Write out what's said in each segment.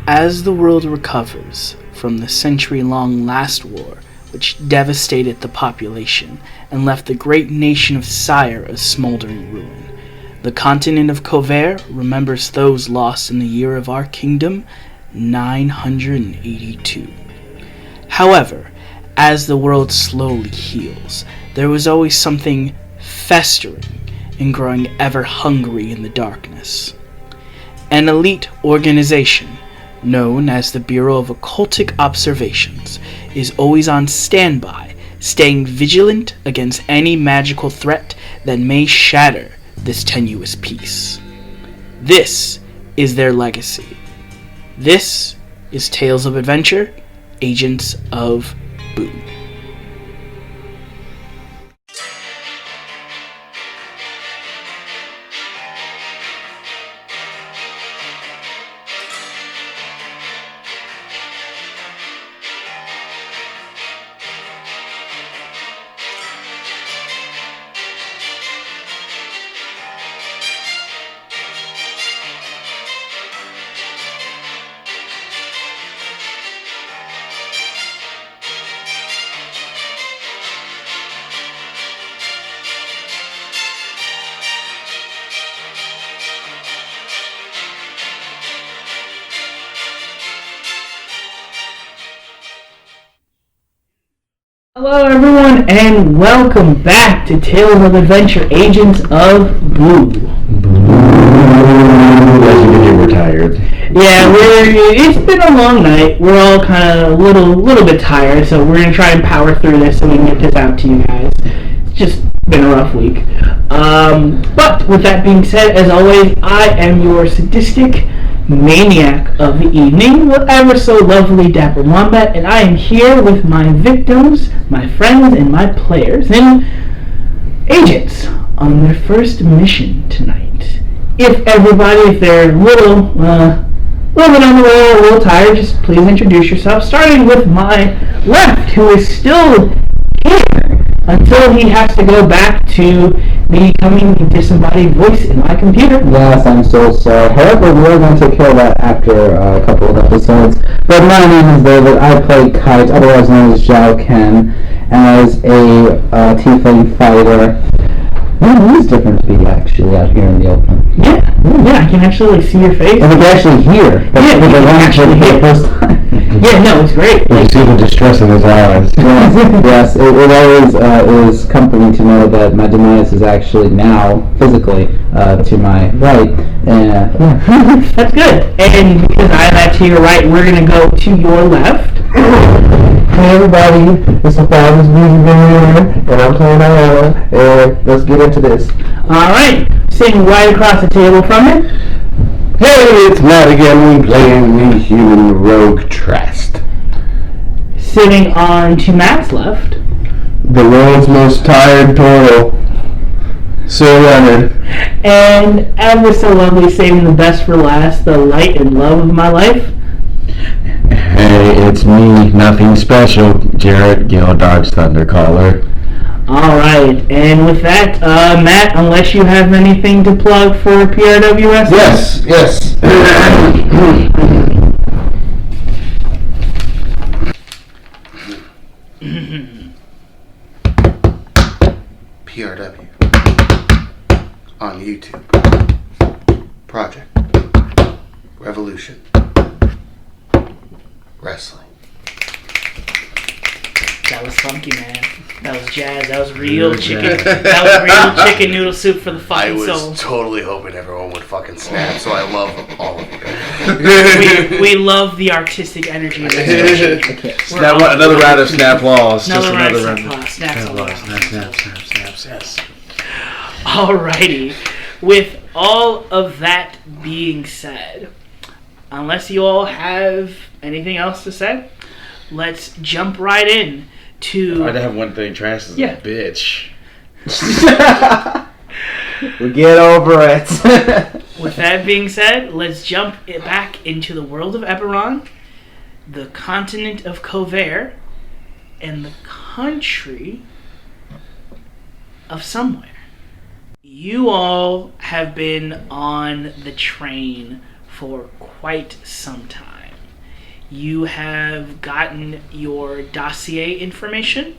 As the world recovers from the century-long last war, which devastated the population and left the great nation of Sire a smoldering ruin, the continent of Cover remembers those lost in the year of our kingdom, 982. However, as the world slowly heals, there was always something festering and growing ever hungry in the darkness. An elite organization, known as the Bureau of Occultic Observations, is always on standby, staying vigilant against any magical threat that may shatter this tenuous peace. This is their legacy. This is Tales of Adventure, Agents of B.O.O. Hello everyone, and welcome back to Tales of Adventure, Agents of B.O.O. We're tired. Yeah, it's been a long night. We're all kind of a little bit tired, so we're going to try and power through this so we can get this out to you guys. It's just been a rough week. But with that being said, as always, I am your sadistic maniac of the evening, ever so lovely Dapper Wombat, and I am here with my victims, my friends, and my players, and agents on their first mission tonight. If they're a little bit on the roll, a little tired, just please introduce yourself, starting with my left, who is still here until he has to go back to becoming a disembodied voice in my computer. Yes, I'm so sorry. However, we are going to take care of that after a couple of episodes. But my name is David. I play Kite, otherwise known as Zhao Ken, as a tiefling fighter. It is different to be actually out here in the open. Yeah, I can actually see your face. And we can actually hear. Yeah, you can actually hear. For the first time. Yeah, no, it's great. You see the distress in his eyes. Yes, it always is comforting to know that my demise is actually now physically to my right. That's good. And because I'm at to your right, we're going to go to your left. Hey everybody, it's the Father's Music here, and I'm playing Ayala, and let's get into this. Alright, sitting right across the table from it. Hey, it's Matt again, we playing the human rogue Trust. Sitting on to Matt's left. The world's most tired turtle, Sir Leonard. And ever so lovely, saving the best for last, the light and love of my life. Hey, it's me, nothing special, Jarrett Gildog's Thundercaller. Alright, and with that, Matt, unless you have anything to plug for PRWS? Yes. PRW on YouTube. Project Revolution Wrestling. That was funky, man. That was jazz. That was real chicken. That was real chicken noodle soup for the fucking soul. I was totally hoping everyone would fucking snap, so I love all of you. we love the artistic energy of this. Snap, another round of snap laws. Another round of snap laws. Alrighty. With all of that being said, unless you all have anything else to say, let's jump right in to... I'd have one thing. Trash is a bitch. We get over it. With that being said, let's jump back into the world of Eberron, the continent of Cover, and the country of somewhere. You all have been on the train for quite some time. you have gotten your dossier information.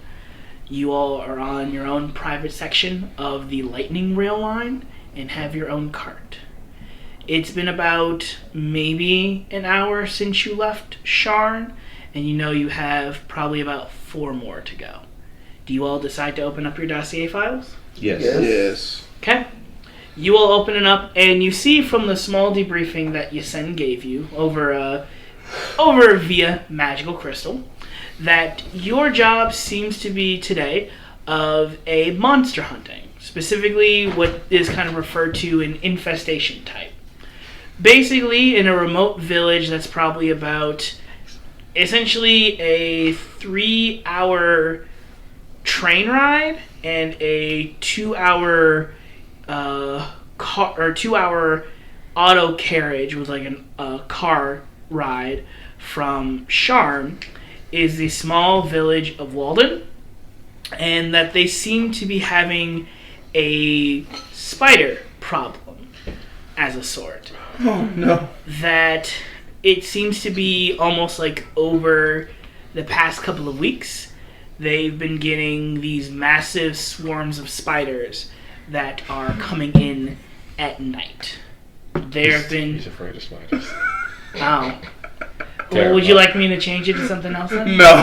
You all are on your own private section of the lightning rail line and have your own cart. It's been about maybe an hour since you left Sharn, and you know you have probably about 4 more to go. Do you all decide to open up your dossier files? Yes. Okay. You all open it up, and you see from the small debriefing that Yasen gave you over via magical crystal that your job seems to be today of a monster hunting, specifically what is kind of referred to an infestation type. Basically, in a remote village that's probably about essentially a 3-hour train ride and a 2-hour 2-hour auto carriage with like a car ride from Sharn, is the small village of Walden, and that they seem to be having a spider problem as a sort. Oh no. That it seems to be almost like over the past couple of weeks, they've been getting these massive swarms of spiders that are coming in at night. There have been... He's afraid of spiders. Oh. Well, would you like me to change it to something else then? No.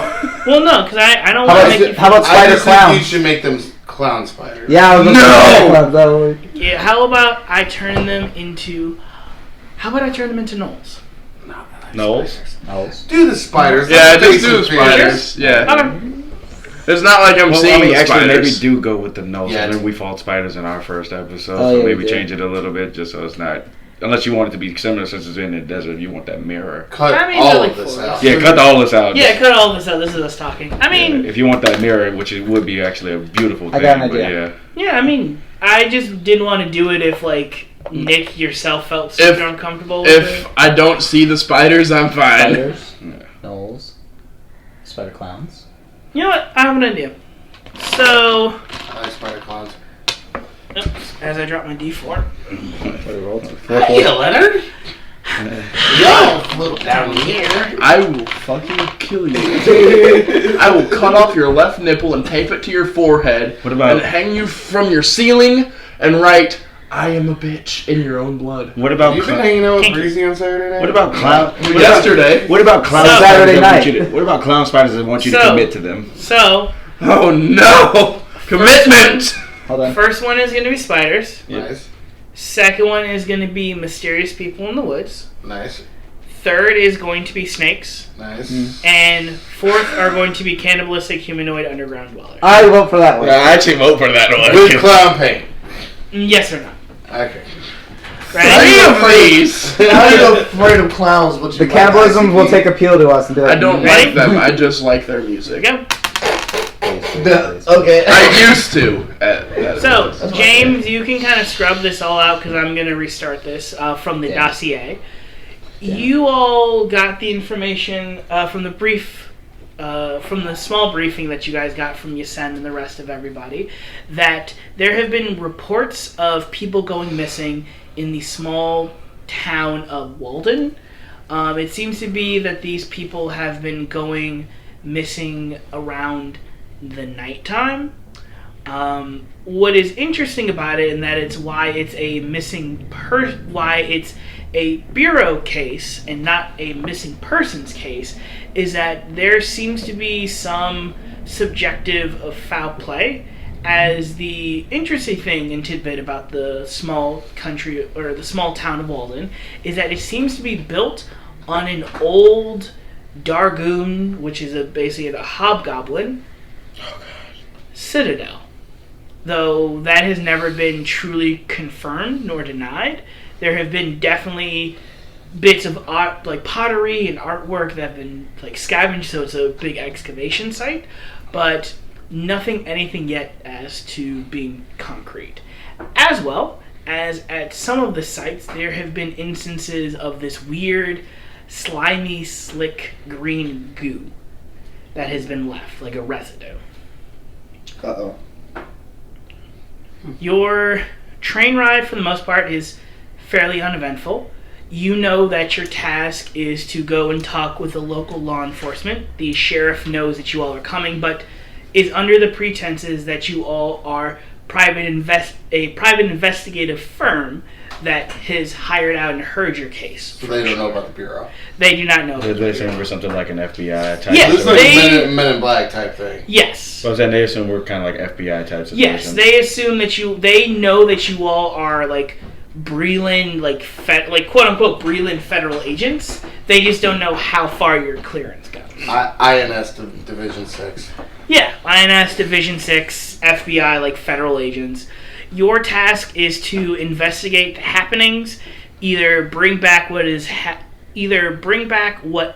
Well, no, because I don't want to make you... How about I spider just think clowns? you should make them clown spiders. Yeah, I was looking at No! Yeah, how about I turn them into... How about I turn them into gnolls? Knowles? Do the spiders. Yeah, Let's just face do it, spiders. Yeah. Okay. It's not like I'm seeing actually, spiders. maybe do go with the nose. Yeah. I mean, we fought spiders in our first episode, Oh, so yeah, maybe we did. change it a little bit just so it's not. Unless you want it to be similar, since it's in the desert, you want that mirror. Cut I mean, all like of this four. out. Yeah, cut all this out. Yeah, cut all this out. This is us talking. I mean... Yeah, if you want that mirror, which it would be actually a beautiful thing. I got an but idea. yeah. Yeah, I mean, I just didn't want to do it if, like, Nick yourself felt super uncomfortable with If it. I don't see the spiders, I'm fine. Spiders, Yeah. gnolls, spider clowns. You know what? I have an idea. So, I like spider clowns. oops, as I drop my D4. Hey, Leonard. Yo, little down here. I will fucking kill you. I will cut off your left nipple and tape it to your forehead. What about- and hang you from your ceiling and write, "I am a bitch" in your own blood. What about You been hanging out with Kinky. Breezy on Saturday night? what about clown? Yesterday. What about clown So- spiders Saturday that want night. you to, what about clown spiders that want you to So- commit to them? So, Oh no! Commitment! Hold on. first one is going to be spiders. Nice. Second one is going to be mysterious people in the woods. Nice. Third is going to be snakes. Nice. And fourth are going to be cannibalistic humanoid underground dwellers. I vote for that one. I actually vote for that one. With clown paint. Yes or no? Okay. Ready? Three of these! Are you afraid of clowns? But The cannibalism will take appeal to us and do it. I don't Ready? like them, I just like their music. Go. Okay. I used to. At So, James, you can kind of scrub this all out because I'm going to restart this from the Yeah. dossier. You all got the information from the from the small briefing that you guys got from Yasen and the rest of everybody, that there have been reports of people going missing in the small town of Walden. It seems to be that these people have been going missing around the nighttime. What is interesting about it, and that it's why it's a why it's a bureau case and not a missing persons case, is that there seems to be some subjective of foul play. As the interesting thing and tidbit about the small country or the small town of Walden is that it seems to be built on an old Dargoon, which is basically a hobgoblin citadel. Though that has never been truly confirmed nor denied, there have been definitely bits of art, like pottery and artwork, that have been like scavenged, so it's a big excavation site, but anything yet as to being concrete. As well as at some of the sites, there have been instances of this weird, slimy, slick green goo that has been left, like a residue. Uh-oh. Your train ride, for the most part, is fairly uneventful. You know that your task is to go and talk with the local law enforcement. The sheriff knows that you all are coming, but is under the pretenses that you all are a private investigative firm that has hired out and heard your case. So they don't know about the Bureau. They do not know. They assume we're something like an FBI type. Yes, This is like Men in Black type thing. Yes. So I was saying they assume we're kind of like FBI types. Yes, they assume that they know that you all are like Breland, like quote unquote Breland federal agents. They just don't know how far your clearance goes. INS Division 6. Yeah, INS Division 6, FBI, like federal agents. Your task is to investigate the happenings, either bring back what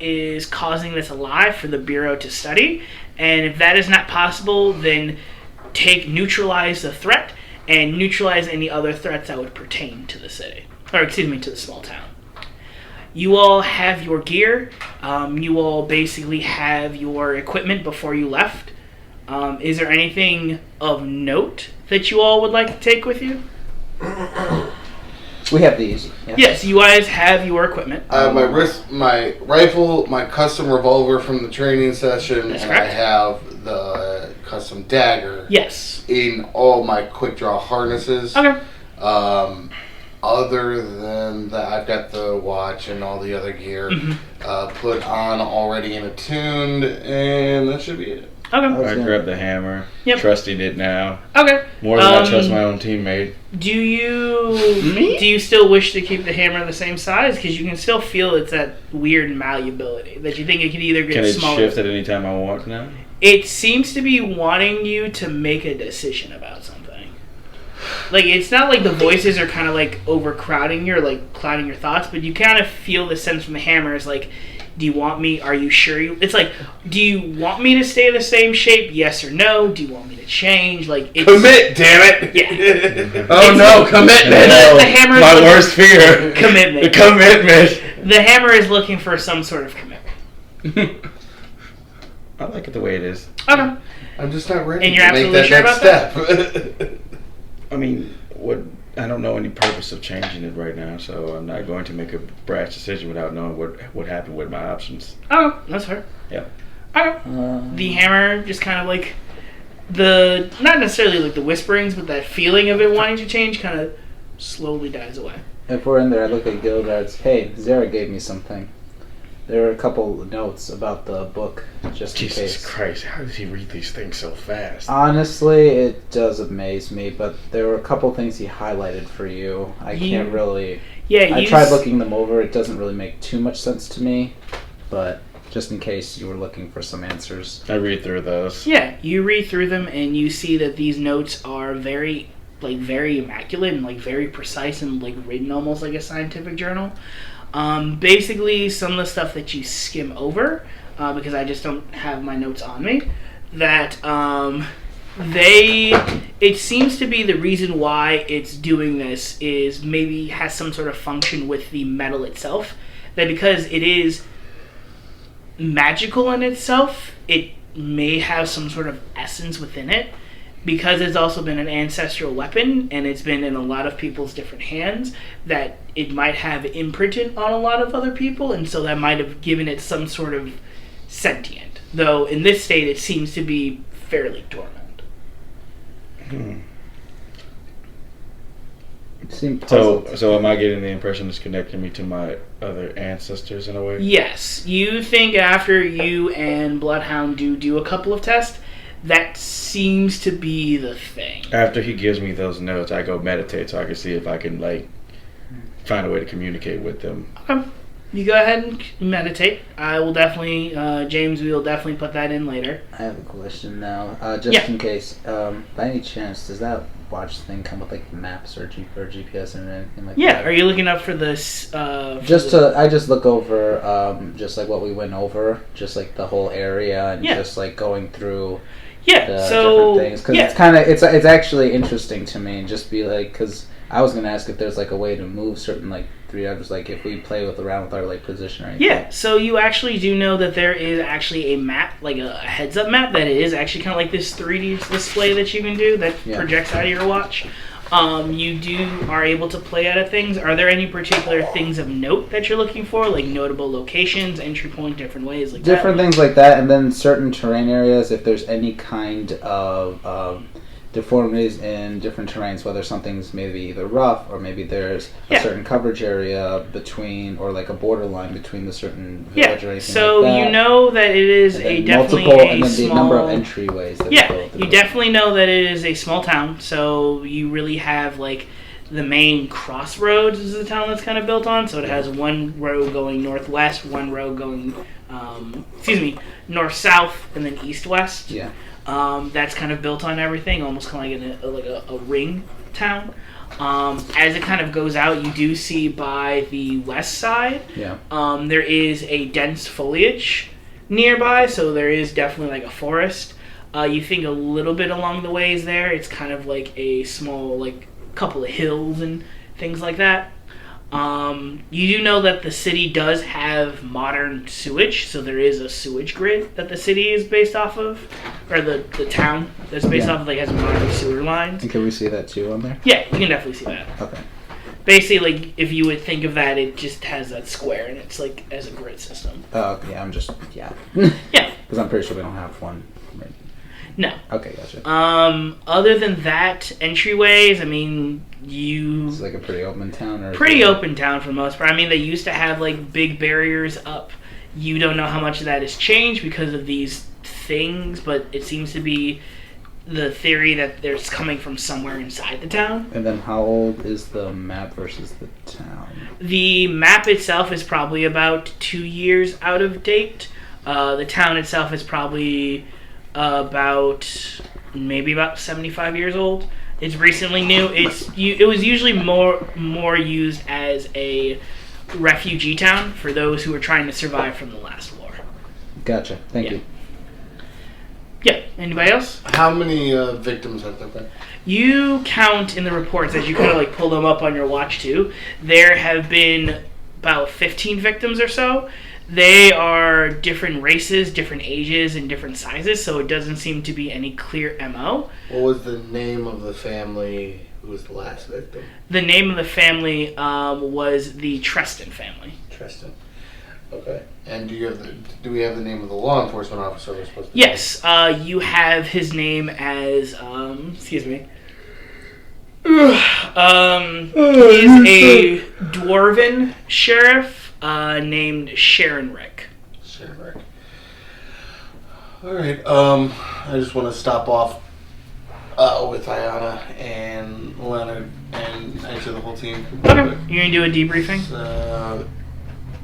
is causing this alive for the Bureau to study, and if that is not possible, then neutralize the threat and neutralize any other threats that would pertain to the city, or excuse me, to the small town. You all have your gear. You all basically have your equipment before you left. Is there anything of note that you all would like to take with you? We have these. Yes, you guys have your equipment. I have my rifle, my custom revolver from the training session, That's and correct. I have the custom dagger. Yes. In all my quick draw harnesses. Okay. Other than that, I've got the watch and all the other gear put on already and attuned, and that should be it. Okay. I grabbed the hammer. Yep. Trusting it now. Okay. More than I trust my own teammate. Do you still wish to keep the hammer the same size? Because you can still feel it's that weird malleability that you think it could either get Can it smaller. shift at any time I want now? It seems to be wanting you to make a decision about something. Like, it's not like the voices are kind of like overcrowding you or like clouding your thoughts, but you kind of feel the sense from the hammer is like, do you want me? Are you sure you? It's like, do you want me to stay the same shape? Yes or no? Do you want me to change? Like, it's, Commit, damn it! Yeah. Oh no, commitment! The hammer is My looking- worst fear. Commitment. The commitment. The hammer is looking for some sort of commitment. I like it the way it is. Okay. I'm just not ready And you're to make absolutely that sure next about step. I mean, I don't know any purpose of changing it right now, so I'm not going to make a brash decision without knowing what happened with my options. Oh, that's fair. Yeah. Okay. The hammer just kind of like not necessarily like the whisperings, but that feeling of it wanting to change kind of slowly dies away. If we're in there, I look at Gildards. Hey, Zara gave me something. There are a couple notes about the book, just in Jesus case. Christ, how does he read these things so fast? Honestly, it does amaze me, but there were a couple things he highlighted for you. I can't really... Yeah, I tried looking them over. It doesn't really make too much sense to me, but just in case you were looking for some answers. I read through those. Yeah, you read through them and you see that these notes are very immaculate and like very precise and like written almost like a scientific journal. Basically, some of the stuff that you skim over, because I just don't have my notes on me, that it seems to be the reason why it's doing this is maybe has some sort of function with the metal itself. That because it is magical in itself, it may have some sort of essence within it. Because it's also been an ancestral weapon and it's been in a lot of people's different hands, that it might have imprinted on a lot of other people, and so that might have given it some sort of sentient. Though in this state it seems to be fairly dormant. So am I getting the impression it's connecting me to my other ancestors in a way? Yes. You think after you and Bloodhound do a couple of tests, that seems to be the thing. After he gives me those notes, I go meditate so I can see if I can like find a way to communicate with them. Okay. You go ahead and meditate. I will definitely, James, we will definitely put that in later. I have a question now, just in case. By any chance, does that watch thing come with like maps or GPS and anything like that? Yeah. Are you looking up for this? I just look over, just like what we went over, just like the whole area and just like going through. Yeah, the so different things, because it's actually interesting to me, and just be like, because I was gonna ask if there's like a way to move certain like 3 items, like if we play around with our like position or anything. Yeah, so you actually do know that there is actually a map, like a heads-up map that is actually kind of like this 3D display that you can do that projects out of your watch. You are able to play out of things. Are there any particular things of note that you're looking for, like notable locations, entry point, different ways, like Different things like that, and then certain terrain areas, if there's any kind of deformities in different terrains, whether something's maybe either rough or maybe there's a certain coverage area between, or like a borderline between the certain village or anything so like that. you know that it is a definitely multiple, a and then small... the number of entryways that you definitely know that it is a small town, so you really have like the main crossroads is the town that's kind of built on, so it has one road going northwest, one road going north-south, and then east-west. Yeah. That's kind of built on everything, almost kind of like a ring town. As it kind of goes out, you do see by the west side, there is a dense foliage nearby, so there is definitely like a forest. You think a little bit along the ways there, it's kind of like a small, like, couple of hills and things like that. You do know that the city does have modern sewage, so there is a sewage grid that the city is based off of, or the town that's based off of, like, has modern sewer lines. And can we see that too on there? Yeah, you can definitely see that. Okay. Basically, like, if you would think of that, it just has that square, and it's like as a grid system. Oh, okay, yeah. Yeah. Because I'm pretty sure we don't have one. Right. No. Okay, gotcha. Other than that, entryways, I mean, It's like a pretty open town, or pretty open town for the most part. I mean, they used to have like big barriers up. You don't know how much of that has changed because of these things, but it seems to be the theory that there's coming from somewhere inside the town. And then how old is the map versus the town? The map itself is probably about 2 years out of date. The town itself is probably about 75 years old. It's recently new. It was usually more used as a refugee town for those who were trying to survive from the last war. Gotcha. Thank you. Yeah. Anybody else? How many victims have there been? You count in the reports as you kind of like pull them up on your watch too. There have been about 15 victims or so. They are different races, different ages, and different sizes, so it doesn't seem to be any clear MO. What was the name of the family who was the last victim? The name of the family was the Treston family. Treston. Okay. And do we have the name of the law enforcement officer we're supposed to? Yes, you have his name as excuse me. He's a dwarven sheriff named Sharon Rick. Sharon Rick. All right. I just want to stop off with Ayana and Leonard and actually the whole team. Okay. You're gonna do a debriefing?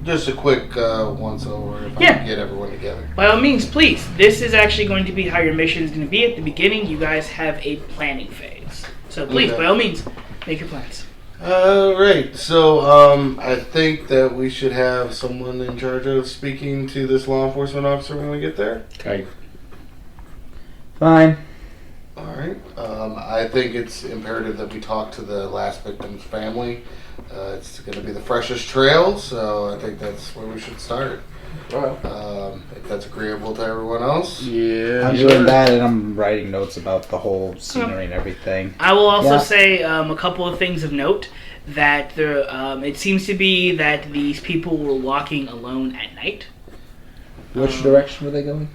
Just a quick once over if I can get everyone together. By all means, please. This is actually going to be how your mission is going to be. At the beginning, you guys have a planning phase. So please, by all means, make your plans. Right. So I think that we should have someone in charge of speaking to this law enforcement officer when we get there. Okay. Fine. All right. I think it's imperative that we talk to the last victim's family. It's going to be the freshest trail, so I think that's where we should start. If that's agreeable to everyone else. Yeah. I'm doing that, and I'm writing notes about the whole scenery and everything. I will also say a couple of things of note. That it seems to be that these people were walking alone at night. Which direction were they going?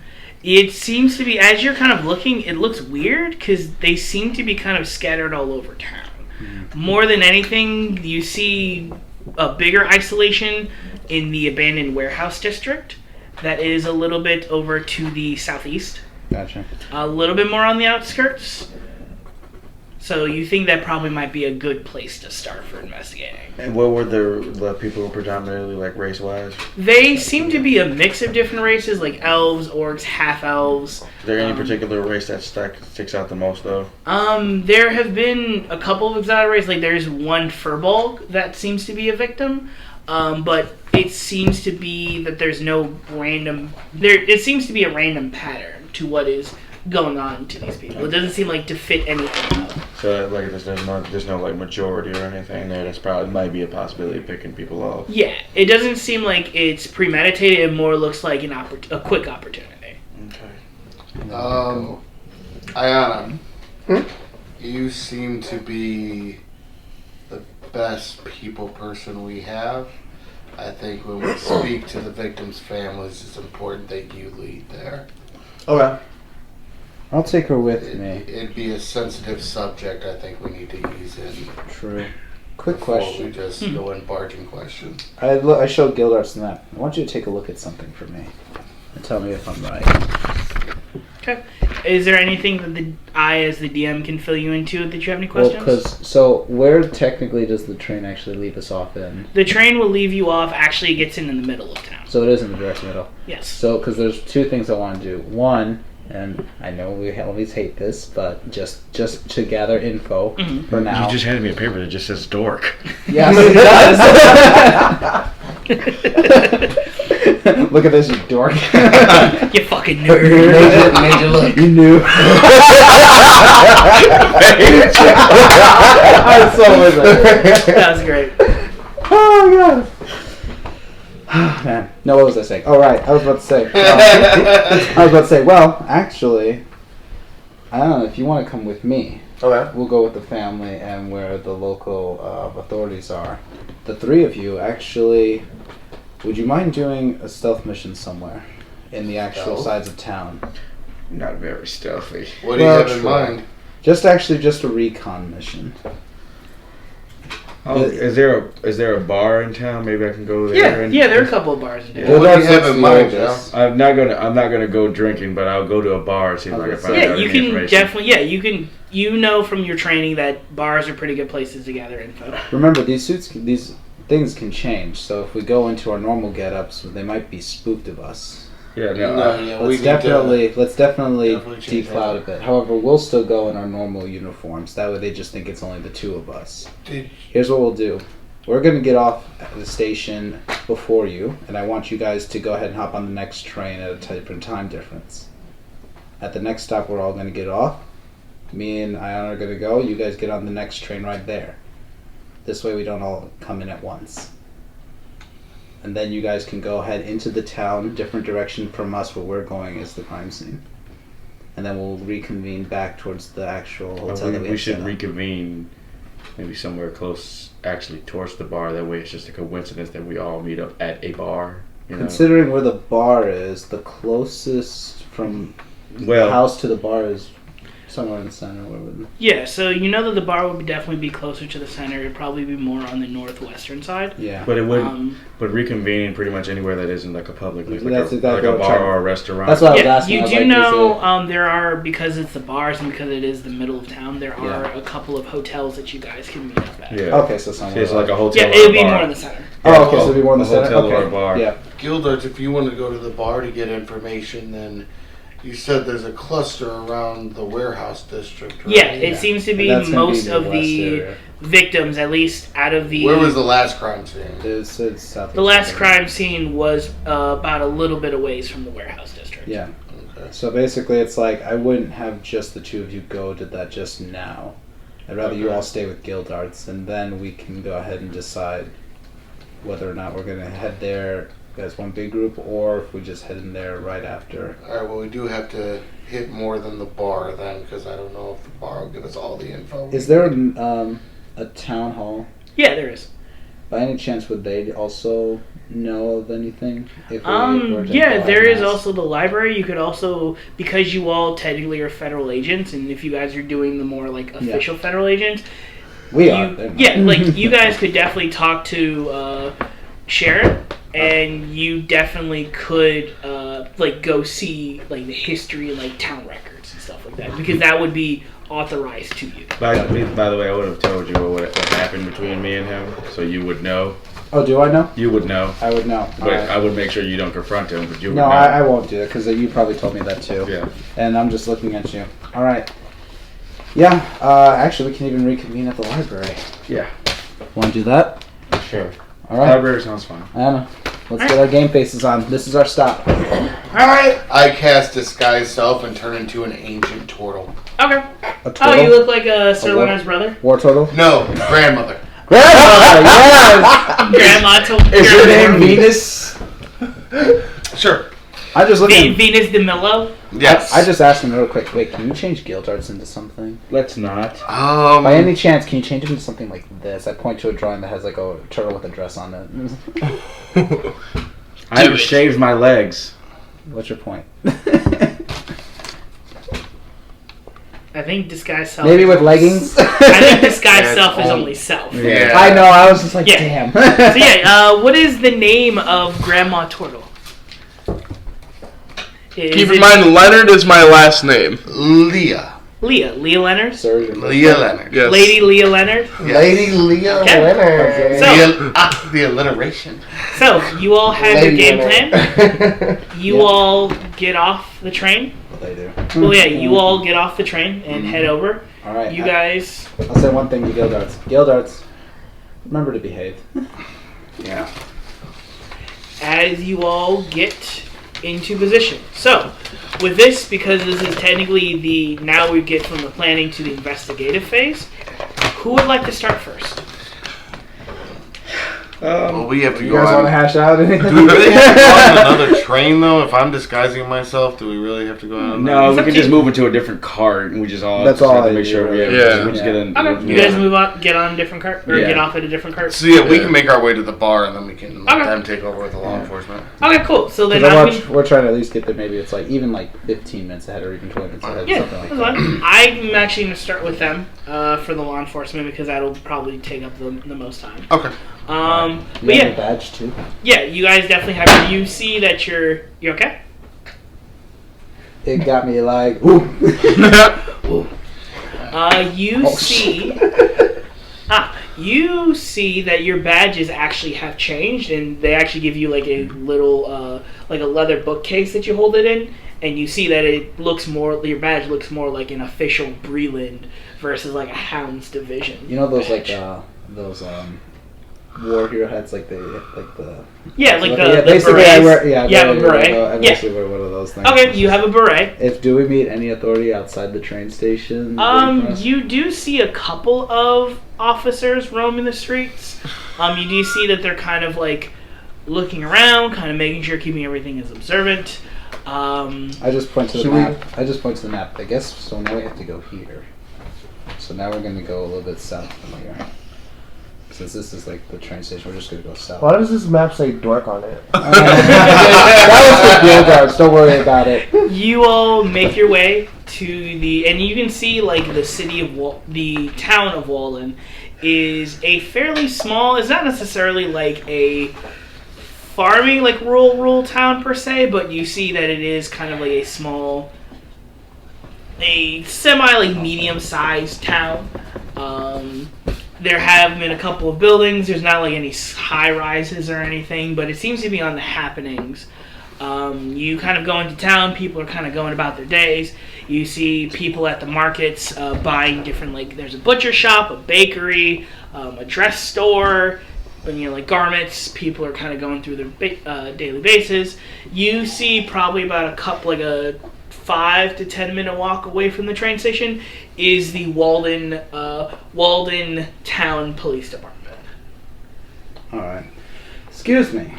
It seems to be, as you're kind of looking, it looks weird because they seem to be kind of scattered all over town. More than anything, you see a bigger isolation in the abandoned warehouse district that is a little bit over to the southeast. Gotcha. A little bit more on the outskirts. So you think that probably might be a good place to start for investigating. And what were the people predominantly, like, race-wise? They seem to be a mix of different races, like elves, orcs, half-elves. Is there any particular race that sticks out the most, though? There have been a couple of exotic races. Like, there's one furbolg that seems to be a victim. But it seems to be that there's no random... It seems to be a random pattern to what is going on to these people. It doesn't seem like to fit anything up. So, like, there's no like majority or anything there. That's probably might be a possibility of picking people off. Yeah, it doesn't seem like it's premeditated. It more looks like a quick opportunity. Okay. Ayana, You seem to be the best people person we have. I think when we speak to the victims' families, it's important that you lead there. Okay. I'll take her with me. It'd be a sensitive subject. I think we need to ease in. True. Quick before question. we just go in barging questions. I showed Gildart's map. I want you to take a look at something for me and tell me if I'm right. Okay. Is there anything that I, as the DM, can fill you into that you have any Well, questions? so where technically does the train actually leave us off in? The train will leave you off. Actually, it gets in the middle of town. So it is in the direct middle. Yes. So, because there's two things I want to do. One, and I know we always hate this, but just to gather info for now. You just handed me a paper that just says dork. Yes, it does. Look at this, you dork. You fucking nerd. Major look. You knew. I'm so with it. That was great. Oh, God. Man. No, what was I saying? Oh, right. I was about to say, well, actually, I don't know if you want to come with me. Okay. We'll go with the family and where the local authorities are. The three of you, actually, would you mind doing a stealth mission somewhere in the actual Stealth? sides of town? Not very stealthy. What do you have in mind? Just a recon mission. Oh, is there a bar in town? Maybe I can go there. Yeah, there are a couple of bars in town. What do you have in mind, Joe? Just- I'm not gonna go drinking, but I'll go to a bar and see if I can find Yeah, out you any can information. definitely. Yeah, you can. You know from your training that bars are pretty good places to gather info. Remember, these things can change. So if we go into our normal get-ups, they might be spooked of us. Yeah, no. Let's definitely definitely change decloud a bit. However, we'll still go in our normal uniforms. That way, they just think it's only the two of us. Here's what we'll do. We're gonna get off at the station before you, and I want you guys to go ahead and hop on the next train at a different time difference. At the next stop, we're all gonna get off. Me and Ion are gonna go. You guys get on the next train right there. This way, we don't all come in at once. And then you guys can go ahead into the town, different direction from us. Where we're going is the crime scene. And then we'll reconvene back towards the actual hotel that we We had should set up. reconvene maybe somewhere close, actually towards the bar. That way, it's just a coincidence that we all meet up at a bar. You know? Considering where the bar is, the closest from the house to the bar is somewhere in the center. Where would Yeah, so you know that the bar would definitely be closer to the center. It'd probably be more on the northwestern side. yeah. But it would. But reconvening pretty much anywhere that isn't like a public place, like, That's a, exactly like a what I'm bar trying- or a restaurant. That's what I was Yeah, asking. you I was do like, know there are, because it's the bars and because it is the middle of town, there Yeah. are a couple of hotels that you guys can meet up at. Yeah. Okay, so somewhere. It's like a hotel. Yeah, or it would a be bar. more in the center. Oh, okay, so it'd be more in the A center. hotel Okay. or a bar. Yeah. Gildarts, if you want to go to the bar to get information, then you said there's a cluster around the warehouse district, right? Yeah, it seems to be And that's gonna be most the of west the area. victims, at least out of the... Where was the last crime scene? It's southeast. The last crime scene was about a little bit away from the warehouse district. Yeah. Okay. So basically, it's like I wouldn't have just the two of you go to that just now. I'd rather you Okay. all stay with Gildarts, and then we can go ahead and decide whether or not we're gonna head there as one big group, or if we just head in there right after. Alright, well, we do have to hit more than the bar then, because I don't know if the bar will give us all the info. Is there a town hall? Yeah, there is. By any chance, would they also know of anything? If we were to Yeah, go there en is masse? also the library. You could also, because you all technically are federal agents, and if you guys are doing the more like official federal agents, We are. they're not. yeah, like you guys could definitely talk to Sharon, and you definitely could like go see like the history and like town records and stuff like that, because that would be authorized to you. By the way, I would have told you what happened between me and him, so you would know. Oh, do I know? You would know. I would know. But Alright. I would make sure you don't confront him, but you would No, know. I won't do it because you probably told me that too. Yeah. And I'm just looking at you. All right. Yeah. Actually, we can even reconvene at the library. Yeah. Want to do that? Sure. All right. Library sounds fun. Anna, let's get our game faces on. This is our stop. Alright. I cast Disguise Self and turn into an ancient turtle. Okay. A turtle? Oh, you look like Sir what? Leonard's brother. War turtle? No, grandmother. Grandmother, yes! Grandma told Is your name Grandma. Venus? Sure. I just look at Venus de Milo. Yes. I just asked him real quick. Wait, can you change guild arts into something? Let's not. By any chance, can you change it into something like this? I point to a drawing that has like a turtle with a dress on it. I haven't shaved my legs. What's your point? I think disguise self. Maybe with leggings. I think disguise Yeah, self is all- only self. Yeah. I know. I was just like, Yeah. damn. So yeah, what is the name of Grandma Turtle? Keep in mind, Leonard is my last name. Leah. Leah Leonard. Sir, Leah Leonard. Yes. Lady Leah Leonard. Yes. Lady Leah Okay. Leonard. So- The alliteration. So you all have your game plan. plan. You all get off the train. What they do. Well, yeah, you all get off the train and head over. All right. You guys. I'll say one thing to guild arts. Guild arts, remember to behave. Yeah. As you all get into position. So, with this, because this is technically now we get from the planning to the investigative phase, who would like to start first? Well, we have to You go guys want to on. hash out anything? Do we really have to go on another train though? If I'm disguising myself, do we really have to go on? No, It's we up can to just you. move into a different cart, and we just all That's just have all to make I sure do, we have. yeah. We just get in. Okay, you yeah. guys move on, get on a different cart, or Yeah. get off at a different cart. So yeah, we Yeah. can make our way to the bar and then we can let Okay. them take over with the law enforcement. Okay, cool. So then We're trying to at least get there. Maybe it's like even like 15 minutes ahead or even 20 minutes ahead. Yeah, something like that's that. fine. I'm actually going to start with them for the law enforcement because that'll probably take up the most time. Okay. You But have yeah, a badge too. yeah, you guys definitely have. You see that you're okay. It got me like, ooh. You Oh, see. You see that your badges actually have changed, and they actually give you like a little, like a leather bookcase that you hold it in, and you see that it looks more. Your badge looks more like an official Breland versus like a Hound's division. You know those like badge. those war hero hats like the Yeah, like yeah, the basically berets. I wear yeah You have a I beret. I Yeah. basically wear one of those things. Okay, you have a beret. Do we meet any authority outside the train station? You do see a couple of officers roaming the streets. You do see that they're kind of like looking around, kind of making sure, keeping everything as observant. I just point to the Should we- map. I just point to the map. I guess so. Now we have to go here. So now we're gonna go a little bit south from here. Since this is like the train station, we're just gonna go south. Why does this map say dork on it? That was for guild guards. Don't worry about it. You all make your way to and you can see like the city of the town of Walden is a fairly small. It's not necessarily like a farming like rural town per se, but you see that it is kind of like a small, a semi like medium sized town. There have been a couple of buildings. There's not like any high rises or anything, but it seems to be on the happenings. You kind of go into town, people are kind of going about their days. You see people at the markets buying different, like there's a butcher shop, a bakery, a dress store, like garments. People are kind of going through their daily basis. You see probably about a 5 to 10 minute walk away from the train station is the Walden Town Police Department. All right. Excuse me.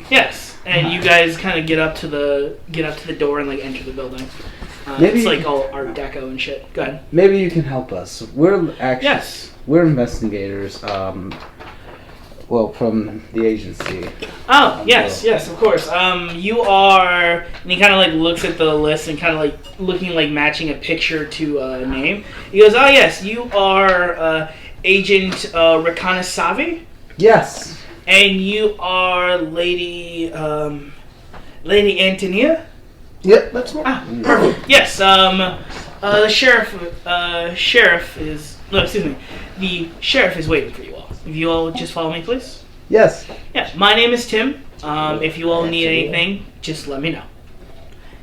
Yes, and you guys kind of get up to the door and like enter the building. Maybe- It's like all Art Deco and shit. Go ahead. Maybe you can help us. We're actually Yes. we're investigators. Well, from the agency. Oh, yes, of course. You are, and he kind of like looks at the list and kind of like looking like matching a picture to a name. He goes, "Oh yes, you are Agent Rakana Savi, Yes. and you are Lady Antonia." Yep, that's me. Ah, perfect. Yes. The sheriff is the sheriff is waiting for you all. If you all just follow me, please. Yes. Yeah, my name is Tim. If you all need anything, just let me know.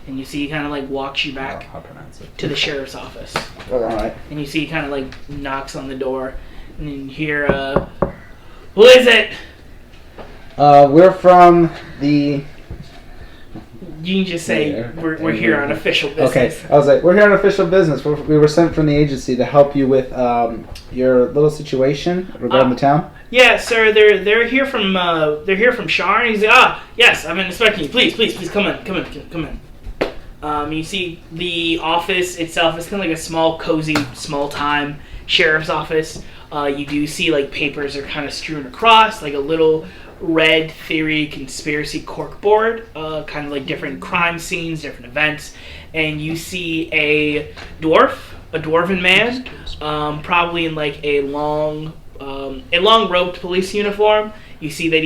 And you see he kind of like walks you back I'll pronounce it. to the sheriff's office. All right. And you see he kind of like knocks on the door. And then you hear, who is it? We're from the You can just say Yeah. we're here on official business. Okay, I was like, we're here on official business. We were sent from the agency to help you with your little situation regarding the town. Yeah, sir. They're here from Shar. And he's like, yes, I've been expecting you. Please, come in. You see the office itself is kind of like a small, cozy, small-time sheriff's office. You do see like papers are kind of strewn across, like a little red theory conspiracy corkboard, kind of like different crime scenes, different events, and you see a dwarven man, probably in like a long robed police uniform. You see that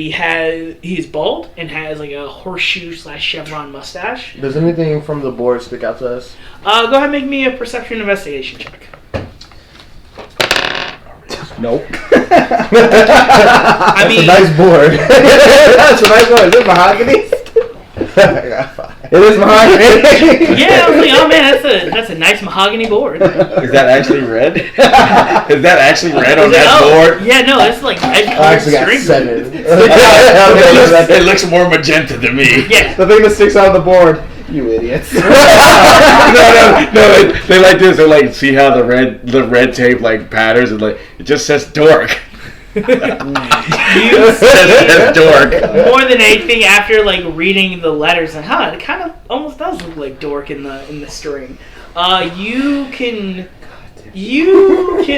he's bald and has like a horseshoe / chevron mustache. Does anything from the board stick out to us? Go ahead and make me a perception investigation check. Nope. I mean, That's a nice board. That's a nice one. Is it mahogany? I got 5. It is mahogany. yeah, I was like, oh man, that's a nice mahogany board. Is that actually red? Is that actually red on that board? Yeah, no, it's like red I actually got string. 7. It looks more magenta to me. Yeah. The thing that sticks out on the board. You idiots. no, they like this. They like see how the red tape like patterns and like it just says dork. You says dork. more than anything, after like reading the letters and it kind of almost does look like dork in the string. You can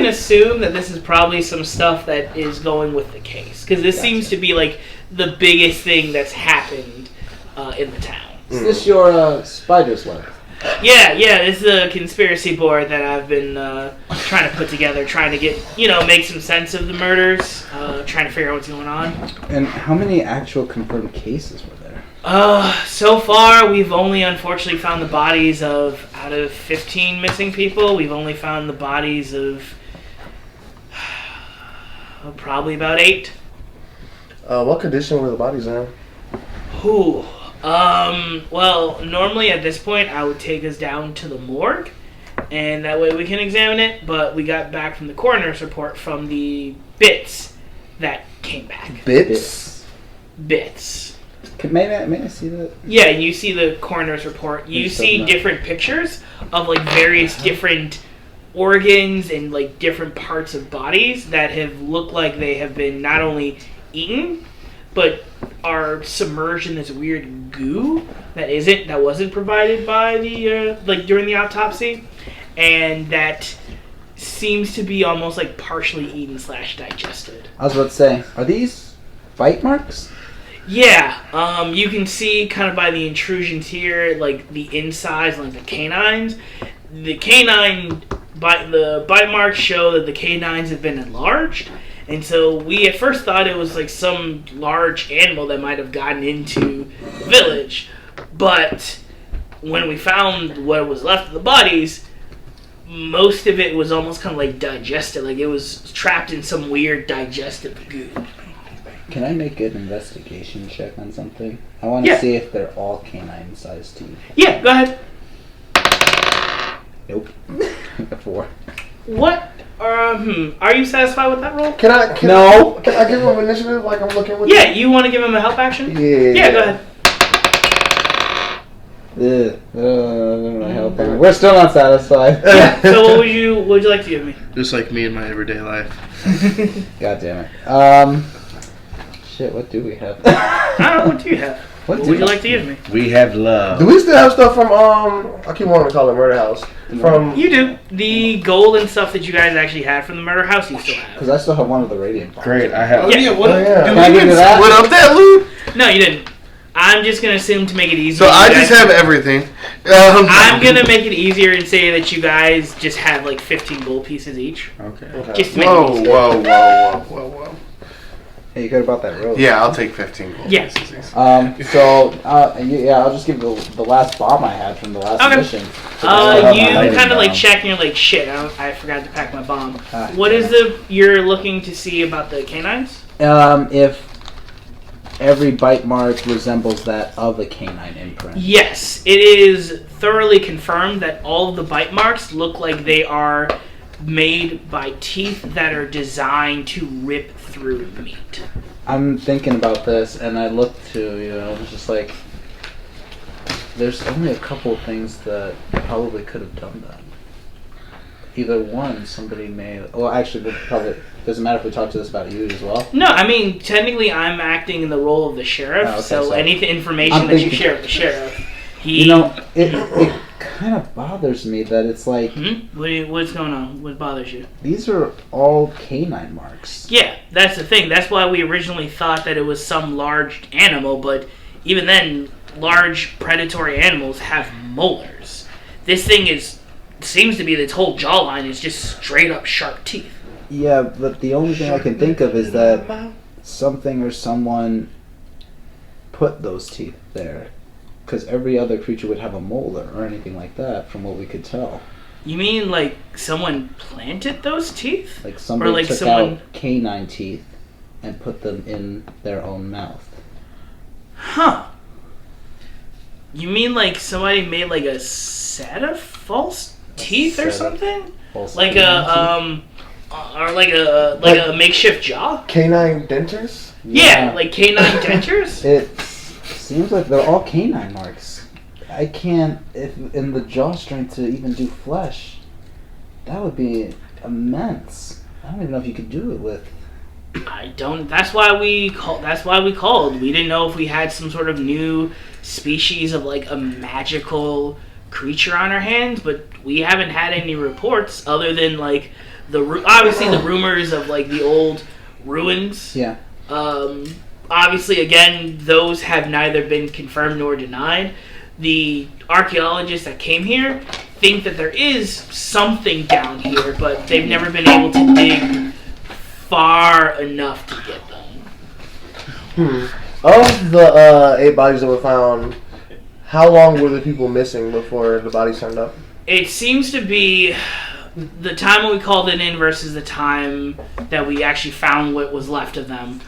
assume that this is probably some stuff that is going with the case, because this seems to be like the biggest thing that's happened in the town. Is this your spider's web? Yeah, this is a conspiracy board that I've been trying to put together, trying to get, make some sense of the murders, trying to figure out what's going on. And how many actual confirmed cases were there? So far, we've only unfortunately found the bodies of, out of 15 missing people, we've only found the bodies of probably about 8. What condition were the bodies in? Ooh. Well, normally at this point, I would take us down to the morgue, and that way we can examine it, but we got back from the coroner's report from the bits that came back. Bits? Bits. May I see that? Yeah, you see the coroner's report. You see different pictures of, like, various different organs and, like, different parts of bodies that have looked like they have been not only eaten, but are submerged in this weird goo that wasn't provided by the during the autopsy, and that seems to be almost like partially eaten / digested. I was about to say, are these bite marks? Yeah, you can see kind of by the intrusions here, like the insides, like the canines. The bite marks show that the canines have been enlarged. And so we at first thought it was like some large animal that might have gotten into the village. But when we found what was left of the bodies, most of it was almost kind of like digested. Like it was trapped in some weird digestive goo. Can I make an investigation check on something? I want to see if they're all canine-sized teeth. Yeah, go ahead. Nope. A 4. What? Are you satisfied with that roll? Can I give him initiative like I'm looking with? Yeah, you want to give him a help action? Yeah, go ahead. We're still not satisfied. Yeah, so what would you like to give me? Just like me in my everyday life. God damn it. Shit, what do we have? I don't know, what do you have? What would you like to give me? We have love. Do we still have stuff from I keep wanting to call it Murder House. From You do. The gold and stuff that you guys actually had from the murder house, you still have. Because I still have one of the radiant bombs. Great, I have. Yeah. Can I give you that? Split up that loot? No, you didn't. I'm just going to assume to make it easier. So I just have everything. I'm going to make it easier and say that you guys just have like 15 gold pieces each. Okay. Just to make it easier. Whoa. Hey, you could have bought that rope. Yeah, I'll take 15 gold. Yeah. I'll just give the last bomb I had from the last mission. You kind of like check and you're like, shit, I forgot to pack my bomb. What is you're looking to see about the canines? If every bite mark resembles that of a canine imprint. Yes, it is thoroughly confirmed that all of the bite marks look like they are made by teeth that are designed to rip through meat. I'm thinking about this, and I looked to, just like, there's only a couple of things that probably could have done that. Either one, somebody may... Well, actually, probably doesn't matter if we talk to this about you as well. No, I mean, technically I'm acting in the role of the sheriff, Okay, so so any information that you share with the sheriff, You know, it kind of bothers me that it's like... What's going on? What bothers you? These are all canine marks. Yeah, that's the thing. That's why we originally thought that it was some large animal, but even then, large predatory animals have molars. This thing seems to be its whole jawline is just straight up sharp teeth. Yeah, but the only thing I can think of is that something or someone put those teeth there. Because every other creature would have a molar or anything like that, from what we could tell. You mean like someone planted those teeth? Like somebody like took someone... out canine teeth and put them in their own mouth. Huh. You mean like somebody made like a set of false teeth or something? Like a makeshift jaw? Canine dentures? Yeah, like canine dentures? It seems like they're all canine marks. I can't, if in the jaw strength to even do flesh, that would be immense. I don't even know if you could do it with. I don't. That's why we called. We didn't know if we had some sort of new species of like a magical creature on our hands, but we haven't had any reports other than like obviously the rumors of like the old ruins. Yeah. Obviously, again, those have neither been confirmed nor denied. The archaeologists that came here think that there is something down here, but they've never been able to dig far enough to get them. Of the 8 bodies that were found, how long were the people missing before the bodies turned up? It seems to be the time when we called it in versus the time that we actually found what was left of them.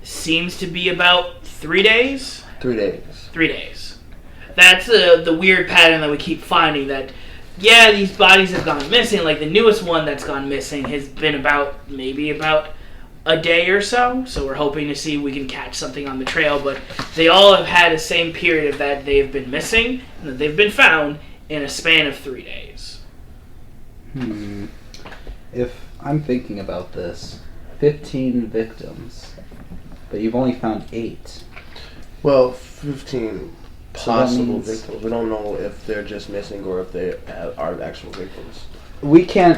Seems to be about 3 days. 3 days. 3 days. That's the weird pattern that we keep finding, that yeah, these bodies have gone missing. Like the newest one that's gone missing has been about a day or so. So we're hoping to see if we can catch something on the trail. But they all have had the same period of that they've been missing and that they've been found in a span of 3 days. If I'm thinking about this, 15 victims, but you've only found 8. Well, 15 possible means- victims. We don't know if they're just missing or if they are actual victims. We can't,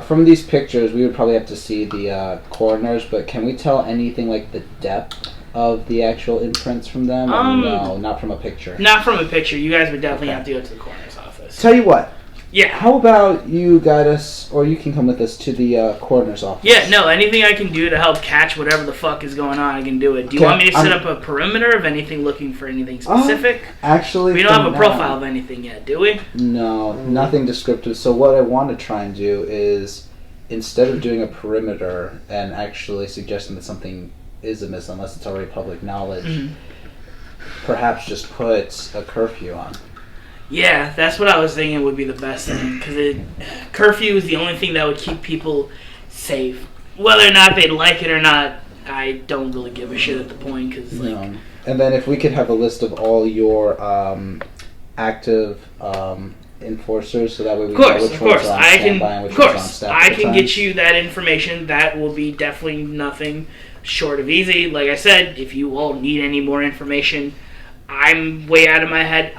from these pictures, we would probably have to see the coroners, but can we tell anything like the depth of the actual imprints from them? No, not from a picture. Not from a picture. You guys would definitely have to go to the coroner's office. Tell you what, Yeah. how about you guide us, or you can come with us to the coroner's office? Yeah, no, anything I can do to help catch whatever the fuck is going on, I can do it. Do you Okay, want me to set up a perimeter of anything looking for anything specific? Actually, We don't have a for profile now- of anything yet, do we? No, nothing descriptive. So what I want to try and do is, instead of doing a perimeter and actually suggesting that something is amiss, unless it's already public knowledge, perhaps just put a curfew on. Yeah, that's what I was thinking would be the best thing, because curfew is the only thing that would keep people safe. Whether or not they like it or not, I don't really give a shit at the point, because like... And then if we could have a list of all your active enforcers, so that way we know which ones are on standby and which ones are on staff. I can get you that information. That will be definitely nothing short of easy. Like I said, if you all need any more information, I'm way out of my head.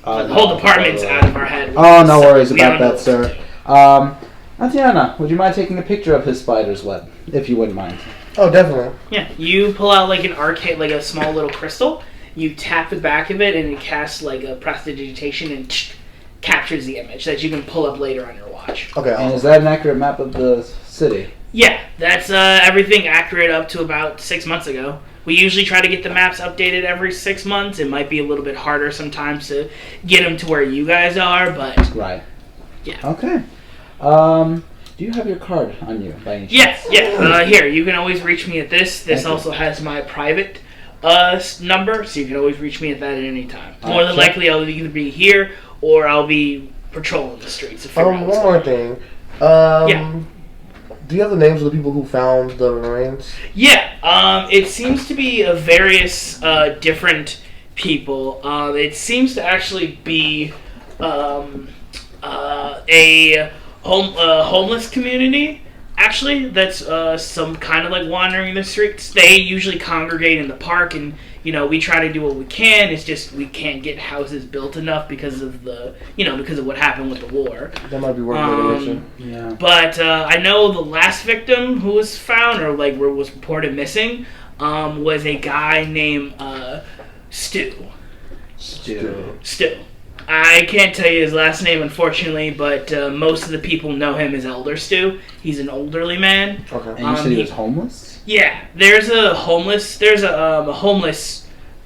The whole department's out of our head. Oh, no worries We about don't know that, sir. what to do. Tatiana, would you mind taking a picture of his spider's web, if you wouldn't mind? Oh, definitely. Yeah, you pull out like an arcade, like a small little crystal. You tap the back of it, and it casts like a prestidigitation and captures the image that you can pull up later on your watch. Okay. And is that an accurate map of the city? Yeah, that's everything accurate up to about 6 months ago. We usually try to get the maps updated every 6 months. It might be a little bit harder sometimes to get them to where you guys are, but... Right. Yeah. Okay. Do you have your card on you by any chance? Yeah. Here, you can always reach me at this. This also has my private number, so you can always reach me at that at any time. More than likely, I'll either be here or I'll be patrolling the streets. One more thing. Do you have the names of the people who found the remains? Yeah. It seems to be of various different people. It seems to actually be a homeless community. Actually, that's some kind of like wandering the streets. They usually congregate in the park, and we try to do what we can. It's just we can't get houses built enough because of because of what happened with the war. That might be worth motivation. Yeah. But I know the last victim who was found or was reported missing was a guy named Stu. I can't tell you his last name, unfortunately, but most of the people know him as Elder Stu. He's an elderly man. Okay. And you said he was homeless? Yeah, there's a homeless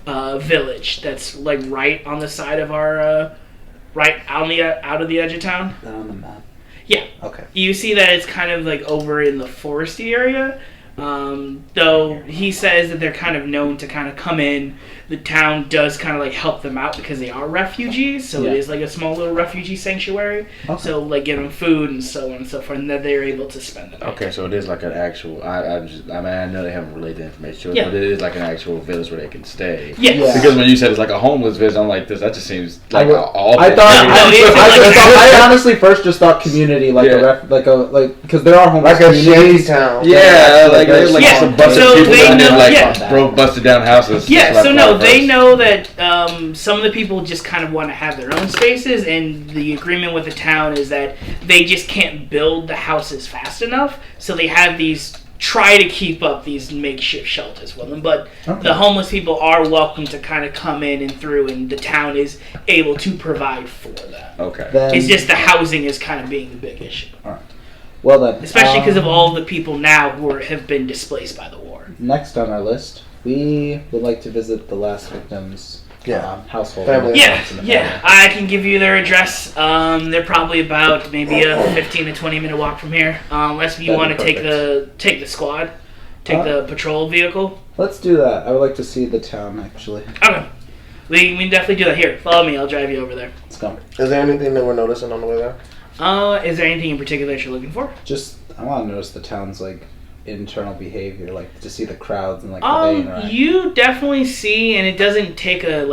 village that's like right on the side of our right out of the edge of town. Is that on the map? Yeah. Okay. You see that it's kind of like over in the foresty area. Though he says that they're kind of known to kind of come in. The town does kind of like help them out because they are refugees, so it is like a small little refugee sanctuary. Okay. So like give them food and so on and so forth, and that they're able to spend the night. Okay, so it is like an actual. I know they haven't relayed the information to us, Yeah. but it is like an actual village where they can stay. Yes. Yeah. Because when you said it's like a homeless village, I'm like, that just seems like all. I honestly first just thought community, because there are homeless Like a communities. shanty town. Yeah, like Yeah, some busted so people they down there, know- like yeah. broke, busted down houses. Yeah, just so left no, out they first. know that some of the people just kind of want to have their own spaces, and the agreement with the town is that they just can't build the houses fast enough, so they have try to keep up these makeshift shelters for them. But the homeless people are welcome to kind of come in and through, and the town is able to provide for them. Okay. Then, It's just the housing is kind of being the big issue. well then, Especially because of all the people now who have been displaced by the war. next on our list, we would like to visit the last victim's household. Family. Yeah, I can give you their address. They're probably about maybe a 15 to 20 minute walk from here. Unless you That'd want be to take the squad, the patrol vehicle. Let's do that. I would like to see the town, actually. Okay, we can definitely do that. Here, follow me. I'll drive you over there. Let's go. Is there anything that we're noticing on the way there? Is there anything in particular that you're looking for? Just, I want to notice the town's, internal behavior, to see the crowds and, how they interact. You definitely see, and it doesn't take a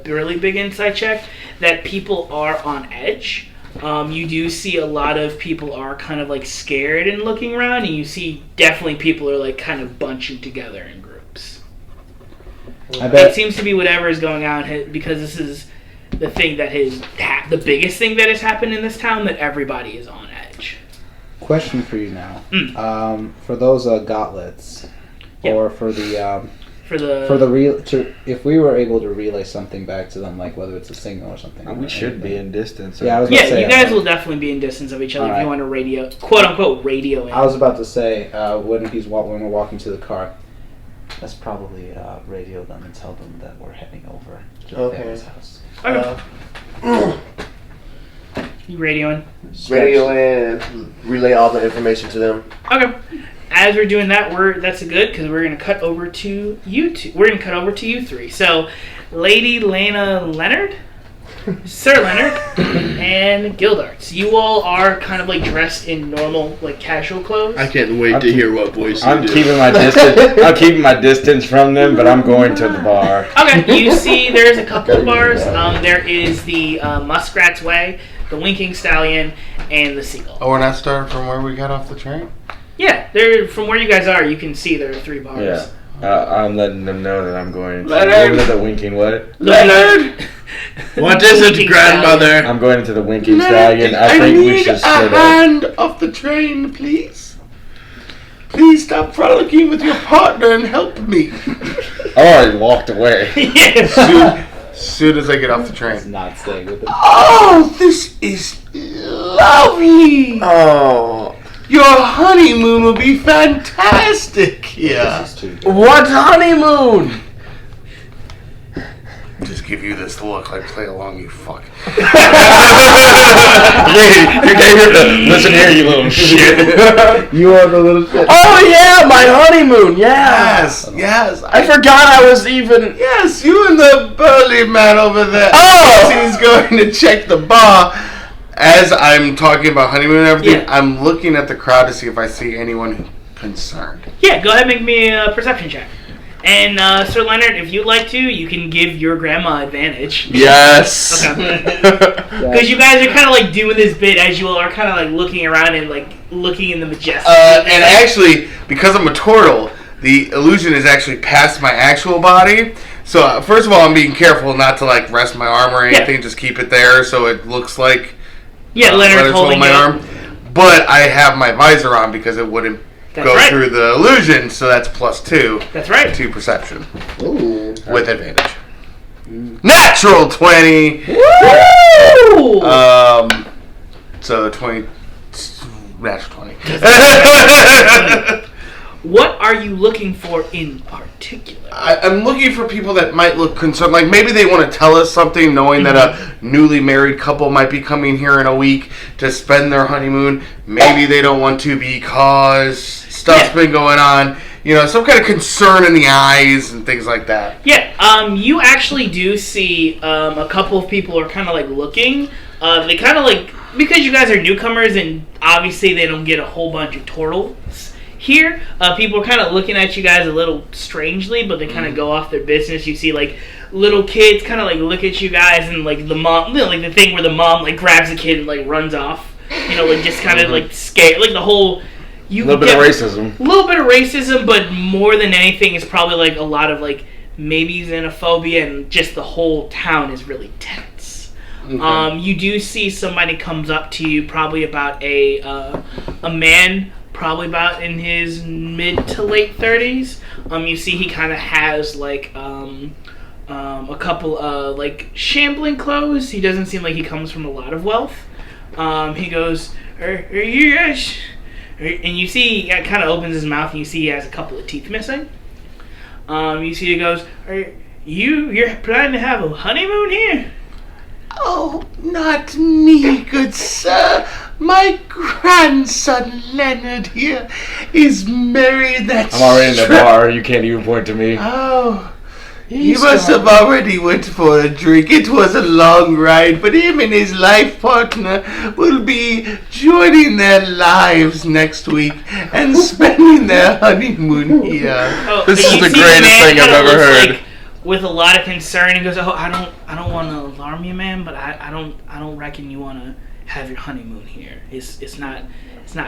really big insight check, that people are on edge. You do see a lot of people are kind of scared and looking around, and you see definitely people are kind of bunching together in groups. I bet. It seems to be whatever is going on, because this is the thing that the biggest thing that has happened in this town, that everybody is on edge. Question for you now. For those gauntlets, or for the if we were able to relay something back to them, whether it's a signal or something. We should be in distance. Yeah, I was about to say, you guys will definitely be in distance of each other if you want to radio, quote unquote, radio in. I was about to say when we're walking to the car, let's probably radio them and tell them that we're heading over to the family's house. Okay. You radioing? Radio and relay all the information to them. Okay. As we're doing that, that's good because we're gonna cut over to you two. We're gonna cut over to you three. So, Lady Lena Leonard, Sir Leonard, and Gildarts. You all are kind of dressed in normal, casual clothes. I can't wait to hear what voice I'm you do. keeping my distance. I'm keeping my distance from them, but I'm going to the bar. Okay. You see, there's a couple of bars. There is the Muskrat's Way, the Winking Stallion, and the Seagull. Oh, we're not starting from where we got off the train? Yeah, from where you guys are, you can see there are 3 bars. Yeah. I'm letting them know that I'm going to Leonard! the winking what? Leonard! What is it, Winking grandmother? I'm going into the winking Leonard, stallion. I think we need should a split up. hand off the train, please. Please stop frolicking with your partner and help me. Oh, he walked away. Yeah. Soon as I get off the train. It's not staying with them. Oh, this is lovely. Oh. Your honeymoon will be fantastic here. This is too good. What honeymoon? Just give you this look play along, you fuck. Listen here, you little shit. You are the little shit. Oh yeah, my honeymoon. Yeah. Yes. I forgot I was even. Yes, you and the burly man over there. Oh! He's going to check the bar. As I'm talking about honeymoon and everything, Yeah. I'm looking at the crowd to see if I see anyone concerned. Yeah, go ahead and make me a perception check. And Sir Leonard, if you'd like to, you can give your grandma advantage. Yes. Okay. Because you guys are kind of like doing this bit as you all are kind of like looking around and like looking in the majestic. And actually, because I'm a turtle, the illusion is actually past my actual body. So first of all, I'm being careful not to like rest my arm or anything. Just keep it there so it looks like Leonard's holding my arm. But I have my visor on because it wouldn't go through the illusion. So that's +2. That's right. To perception. Ooh. With advantage. Natural 20. Woo! So 20. Natural 20. What are you looking for in particular? I'm looking for people that might look concerned. Like maybe they want to tell us something, knowing that a newly married couple might be coming here in a week to spend their honeymoon. Maybe they don't want to because stuff's been going on. You know, some kind of concern in the eyes and things like that. Yeah, you actually do see a couple of people are kind of like looking. They kind of like, because you guys are newcomers and obviously they don't get a whole bunch of turtles here, people are kind of looking at you guys a little strangely, but they kind of go off their business. You see like little kids kind of like look at you guys and like the mom, like the thing where the mom like grabs a kid and like runs off. You know, like just kind of like scared, like the whole. A little bit of racism. A little bit of racism, but more than anything, it's probably like a lot of like maybe xenophobia, and just the whole town is really tense. Okay. You do see somebody comes up to you, probably about a man, probably about in his mid to late 30s. You see he kind of has like a couple like shambling clothes. He doesn't seem like he comes from a lot of wealth. He goes, are you guys? And you see he kind of opens his mouth and you see he has a couple of teeth missing. You see he goes, you're planning to have a honeymoon here? Oh, not me, good sir. My grandson Leonard here is married. I'm already in the bar. You can't even point to me. Oh. He must have already went for a drink. It was a long ride, but him and his life partner will be joining their lives next week and spending their honeymoon here. This is the greatest thing I've ever heard. Like, with a lot of concern, he goes, "Oh, I don't want to alarm you, man, but I don't reckon you want to have your honeymoon here. It's not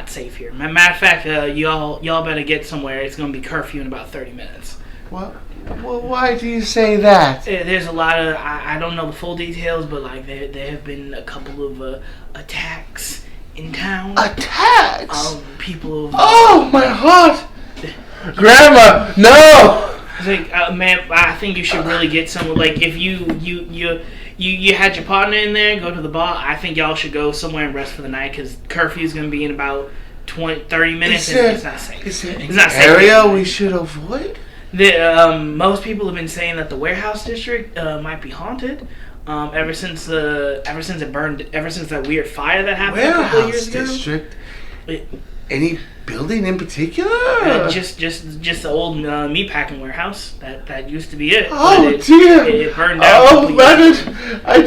safe here. Matter of fact, y'all better get somewhere. It's gonna be curfew in about 30 minutes." What? Well, why do you say that? There's a lot of, I don't know the full details, but like there have been a couple of attacks in town. Attacks? People. Oh, my heart! Grandma, no! It's like, man, I think you should really get someone. Like, if you had your partner in there, go to the bar. I think y'all should go somewhere and rest for the night because curfew's gonna be in about 30 minutes, and it's not safe. Is there it's not safe. Area we should avoid? Most people have been saying that the warehouse district might be haunted. Ever since it burned, ever since that weird fire that happened a couple of years ago. Warehouse district. Any building in particular? Just the old meatpacking warehouse. That used to be it. Oh dear! It burned down. Oh Leonard, I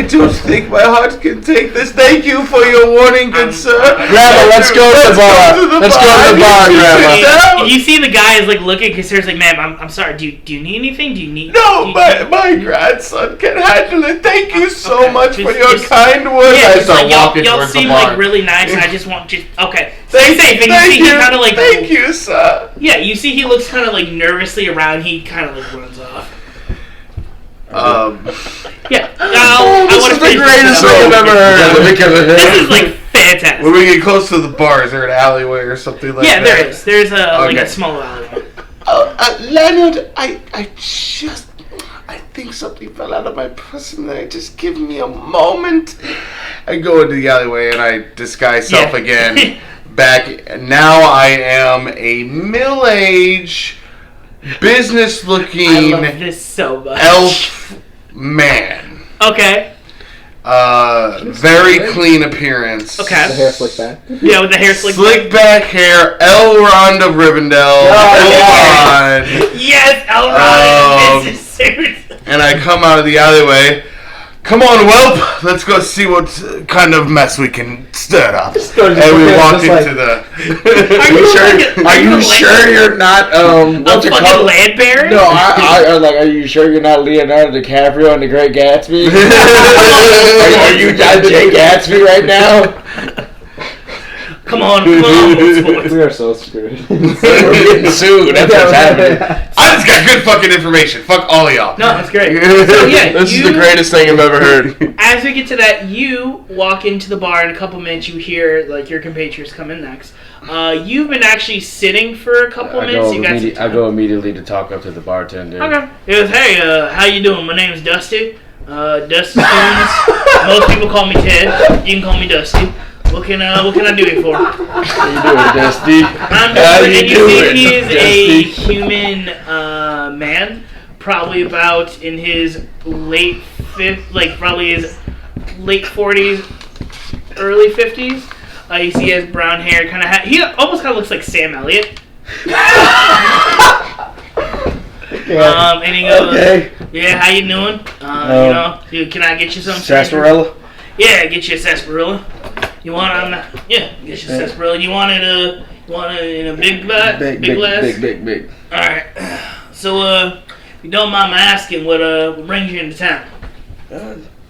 don't think my heart can take this. Thank you for your warning, good sir. Grandma, let's go to the bar. Let's go to the bar, Grandma. You see the guy is like looking because he's like, "Ma'am, I'm sorry. Do you need anything? Do you need?" No, my grandson can handle it. Thank you so much for your kind words. Yeah, I start walking y'all towards the seem bar. like really nice. I just want just okay. Thank Stay safe. And you see he kind of like. Thank you, sir. Yeah, you see he looks kind of like nervously around. He kind of like runs off. Yeah. This is the greatest thing I've ever heard. This is like fantastic. When we get close to the bar, is there an alleyway or something like that? Yeah, there is. There's like a small alleyway. Leonard, I think something fell out of my purse in there. Just give me a moment. I go into the alleyway and I disguise self again. Now I am a middle-aged, business-looking I love this so much. elf man. Okay. Very clean appearance. Okay. The hair slicked back. Yeah, with the hair Slick back hair, Elrond of Rivendell. Yes, Elrond in business suit. And I come out of the alleyway. Come on, whelp. Let's go see what kind of mess we can stir up. And we walked into the... Are you sure you're not what's it called? Land baron? No, I like. Are you sure you're not Leonardo DiCaprio in The Great Gatsby? are you not Jay Gatsby right now? Come on, sports. We are so screwed. We're getting sued. That's what's happening. I just got good fucking information. Fuck all of y'all. No, that's great. So yeah, This is the greatest thing I've ever heard. As we get to that, you walk into the bar. In a couple minutes, you hear like your compatriots come in next. You've been actually sitting for a couple minutes. I go immediately to talk up to the bartender. Okay. He goes, hey, how you doing? My name's Dusty. Dusty Spoons. Most people call me Ted. You can call me Dusty. What can I do it for? How you doing, Dusty? How you doing? He is a human man, probably about in his late 40s, early 50s. You see he has brown hair, he almost kind of looks like Sam Elliott. And he goes, Okay. yeah, how you doing? Can I get you some Sarsaparilla? Yeah, get you a sarsaparilla. You want get you a sarsaparilla. You want it in a big glass? Big glass? Big. Alright. So, if you don't mind my asking, what brings you into town?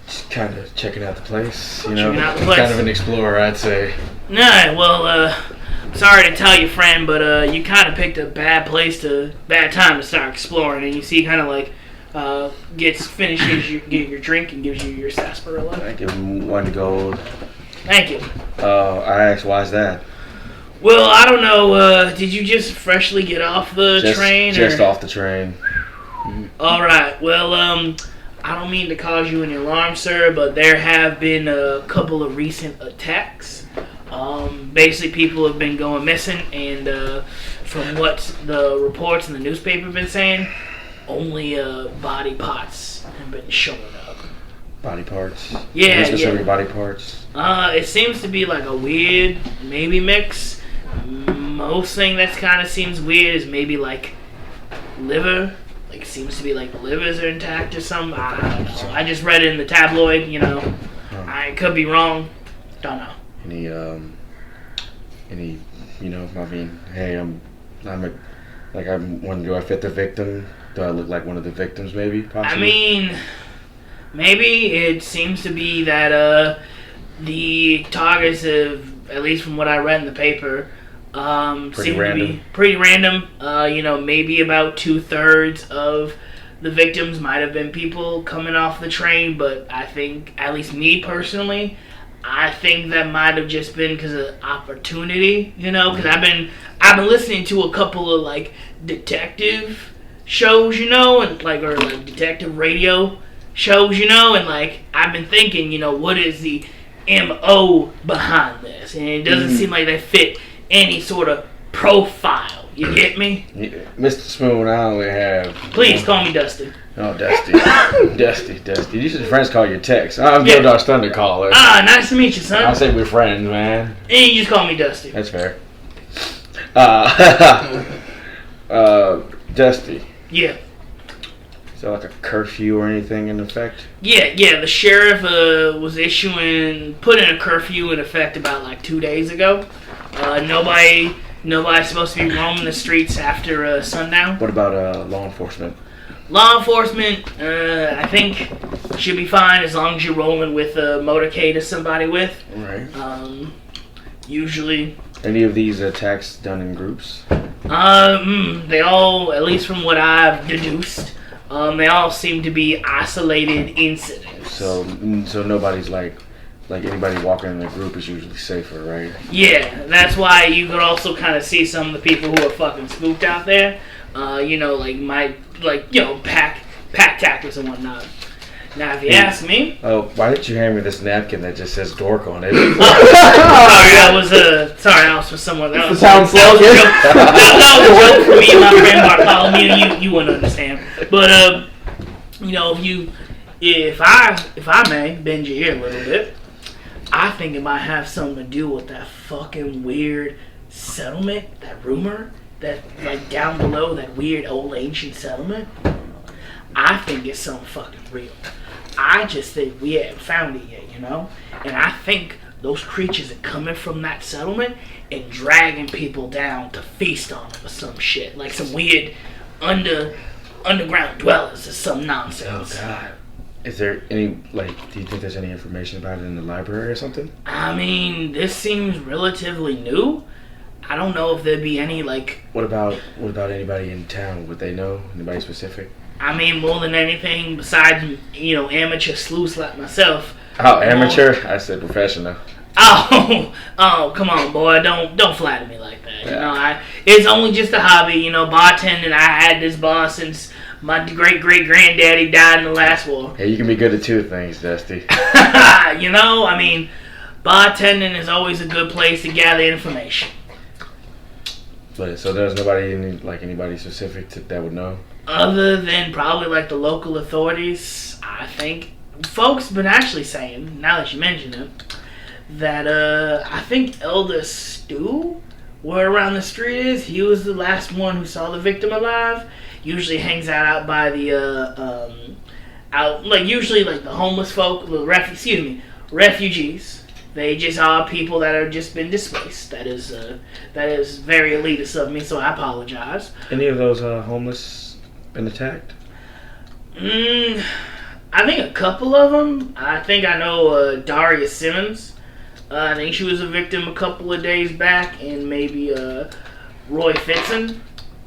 Just kind of checking out the place, Checking out the place. Kind of an explorer, I'd say. Nah, well, sorry to tell you, friend, but you kind of picked a bad time to start exploring, and you see kind of like finishes your drink and gives you your sarsaparilla. I give him 1 gold. Thank you. I asked, why's that? Well, I don't know. Did you just freshly get off the train? Just off the train. All right. Well, I don't mean to cause you an alarm, sir, but there have been a couple of recent attacks. Basically, people have been going missing, and from what the reports in the newspaper have been saying, only body parts have been showing up. Body parts? Yeah, specific body parts? It seems to be like a weird, maybe mix. Most thing that kind of seems weird is maybe like liver. Like, seems to be like the livers are intact or something. I don't know. I just read it in the tabloid, I could be wrong. Don't know. Any, hey, do I fit the victim? Do I look like one of the victims, maybe, possibly? I mean, maybe it seems to be that, the targets have, at least from what I read in the paper, seem to be pretty random. Maybe about 2/3 of the victims might have been people coming off the train, but I think, at least me personally, I think that might have just been because of opportunity, because I've been listening to a couple of like detective shows, or detective radio shows, and like I've been thinking, what is the M.O. behind this, and it doesn't seem like they fit any sort of profile. You get me? Yeah, Mr. Spoon, I only have... Please call me Dusty. Oh, Dusty. Dusty. You should friends call your text. I'm Bill Dar's Thunder Caller. Nice to meet you, son. I'll say we're friends, man. And you just call me Dusty. That's fair. Dusty. Yeah. Is there like a curfew or anything in effect? Yeah. The sheriff was putting a curfew in effect about like 2 days ago. Nobody's supposed to be roaming the streets after sundown. What about law enforcement? Law enforcement, I think, should be fine as long as you're rolling with a motorcade or somebody with. Right. Usually. Any of these attacks done in groups? They all, at least from what I've deduced, they all seem to be isolated incidents. So nobody's like anybody walking in the group is usually safer, right? Yeah, that's why you could also kind of see some of the people who are fucking spooked out there. Pack tactics and whatnot. Now, if you ask me... Oh, why didn't you hand me this napkin that just says dork on it? Sorry, that was for someone else. The town slogan? That was a joke for me and my friend Bartholomew. You wouldn't understand. But, if I may bend your ear a little bit, I think it might have something to do with that fucking weird settlement, that rumor, that, like, down below, that weird old ancient settlement. I think it's something fucking real. I just think we haven't found it yet, you know? And I think those creatures are coming from that settlement and dragging people down to feast on them or some shit. Like some weird underground dwellers or some nonsense. Oh, God. Is there any, do you think there's any information about it in the library or something? I mean, this seems relatively new. I don't know if there'd be any, What about anybody in town? Would they know? Anybody specific? I mean, more than anything, besides, amateur sleuths like myself. Oh, amateur? I said professional. Oh, come on, boy! Don't flatter me like that. Yeah. It's only just a hobby. Bartending. I had this bar since my great granddaddy died in the last war. Hey, you can be good at two things, Dusty. Bartending is always a good place to gather information. But so there's nobody anybody specific that would know. Other than probably the local authorities, I think folks been actually saying, now that you mention it, that I think Elder Stu, where around the street is, he was the last one who saw the victim alive. Usually hangs out by the usually the homeless folk, the refugees. They just are people that have just been displaced. That is very elitist of me, so I apologize. Any of those homeless been attacked? I think a couple of them. I think I know Daria Simmons. I think she was a victim a couple of days back, and maybe Roy Fitzen.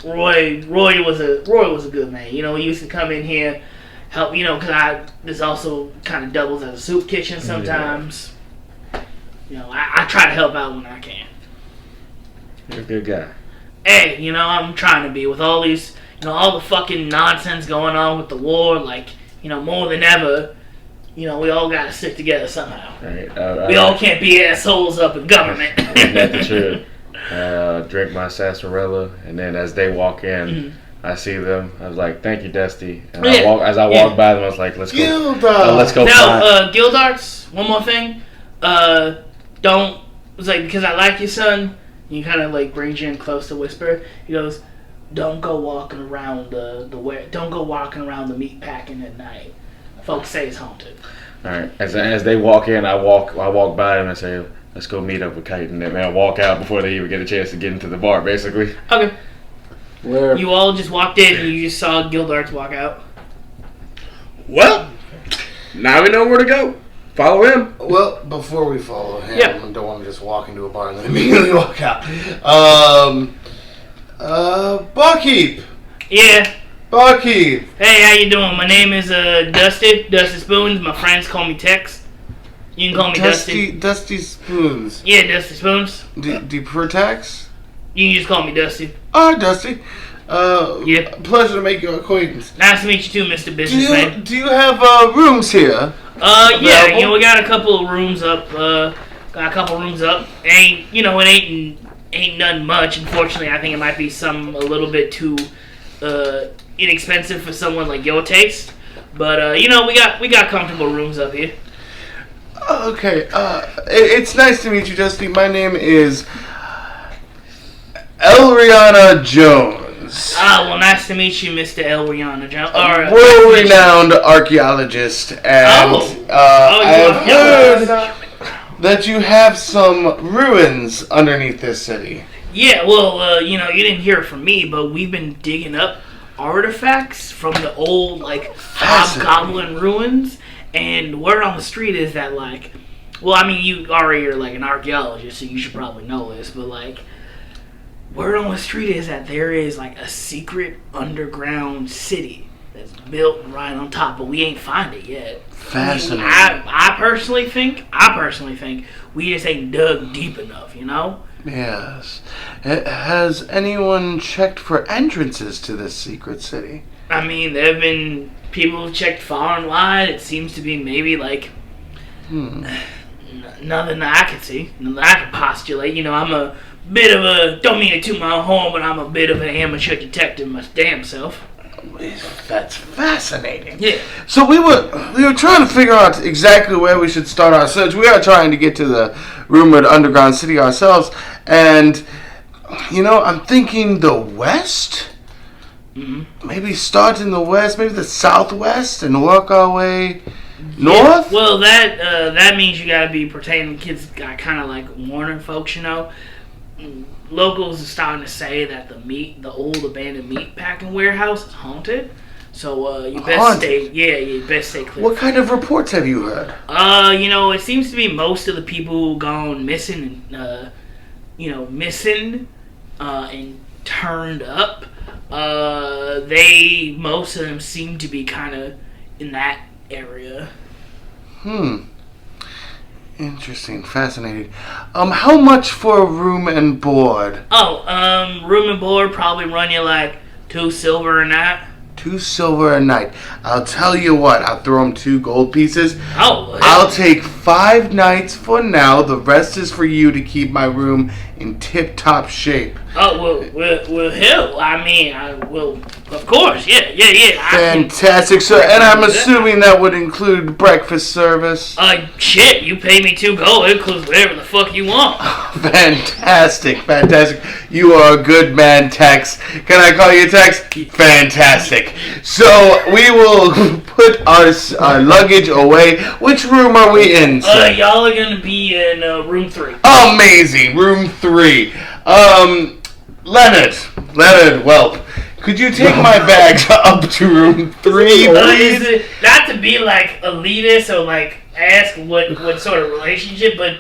Roy was a good man. He used to come in here, help. Because this also kind of doubles as a soup kitchen sometimes. Yeah. I try to help out when I can. You're a good guy. Hey, I'm trying to be with all these, all the fucking nonsense going on with the war. More than ever. We all gotta stick together somehow. Right. We all can't be assholes up in government. Isn't that true? Drink my sarsaparilla, and then as they walk in, I see them. I was like, "Thank you, Dusty." And as I walk by them, I was like, "Let's go." Let's go. Now, Gildarts. One more thing. Don't. It's because I like you, son. He kind of brings you in close to whisper. He goes, "Don't go walking around don't go walking around the meat packing at night. Folks say it's haunted." All right. As they walk in, I walk by them and say, "Let's go meet up with Kite," and then I walk out before they even get a chance to get into the bar, basically. Okay. Where? You all just walked in and you just saw Gildarts walk out. Well, now we know where to go. Follow him. Well, before we follow him, Yeah. I don't want to just walk into a bar and then immediately walk out. Barkeep. Yeah. Barkeep. Hey, how you doing? My name is Dusty Spoons. My friends call me Tex. You can call me Dusty. Dusty Spoons. Yeah, Dusty Spoons. Do you prefer Tex? You can just call me Dusty. Oh, Dusty. Yeah. Pleasure to make your acquaintance. Nice to meet you too, Mr. Businessman. Do you have rooms here? Yeah, we got a couple of rooms up. It ain't nothing much. Unfortunately, I think it might be a little bit too inexpensive for someone like your taste. But we got comfortable rooms up here. Okay. It's nice to meet you, Dusty. My name is Elriana Jones. Well, nice to meet you, Mr. Elriana Jones. World-renowned archaeologist, and I have heard that you have some ruins underneath this city. Yeah, well, you didn't hear it from me, but we've been digging up artifacts from the old, hobgoblin ruins, and word on the street is that, you already are, an archaeologist, so you should probably know this, but, word on the street is that there is a secret underground city that's built right on top, but we ain't find it yet. Fascinating. I personally think we just ain't dug deep enough, Yes. Has anyone checked for entrances to this secret city? There have been people who've checked far and wide. It seems to be maybe nothing that I could see, nothing I could postulate. I'm a bit of a, don't mean to toot my own horn, but I'm a bit of an amateur detective my damn self. That's fascinating. Yeah. So we were trying to figure out exactly where we should start our search. We are trying to get to the rumored underground city ourselves, and I'm thinking the west. Mm-hmm. Maybe start in the west, maybe the southwest, and work our way North? Well, that means you gotta be pertaining. Kids got kind of like warning folks, you know. Locals are starting to say that the old abandoned meat packing warehouse is haunted. So you best stay clear. What kind of reports have you heard? It seems to be most of the people gone missing, and turned up. Most of them seem to be kind of in that area. Interesting, fascinating. How much for room and board? Room and board probably run you like $2 silver a night. 2 silver a night. I'll tell you what, I'll throw them 2 gold pieces. Oh, I'll take 5 nights for now. The rest is for you to keep my room in tip-top shape. Oh, well, hell, I will, of course, yeah. Fantastic, sir. And I'm assuming that would include breakfast service. Shit, you pay me 2 gold, it includes whatever the fuck you want. Fantastic. You are a good man, Tex. Can I call you Tex? Fantastic. So, we will put our luggage away. Which room are we in, sir? Y'all are gonna be in room 3. Amazing, room 3. Leonard, whelp. Could you take my bags up to room 3, please? Is it, not to be like elitist or like ask what sort of relationship, but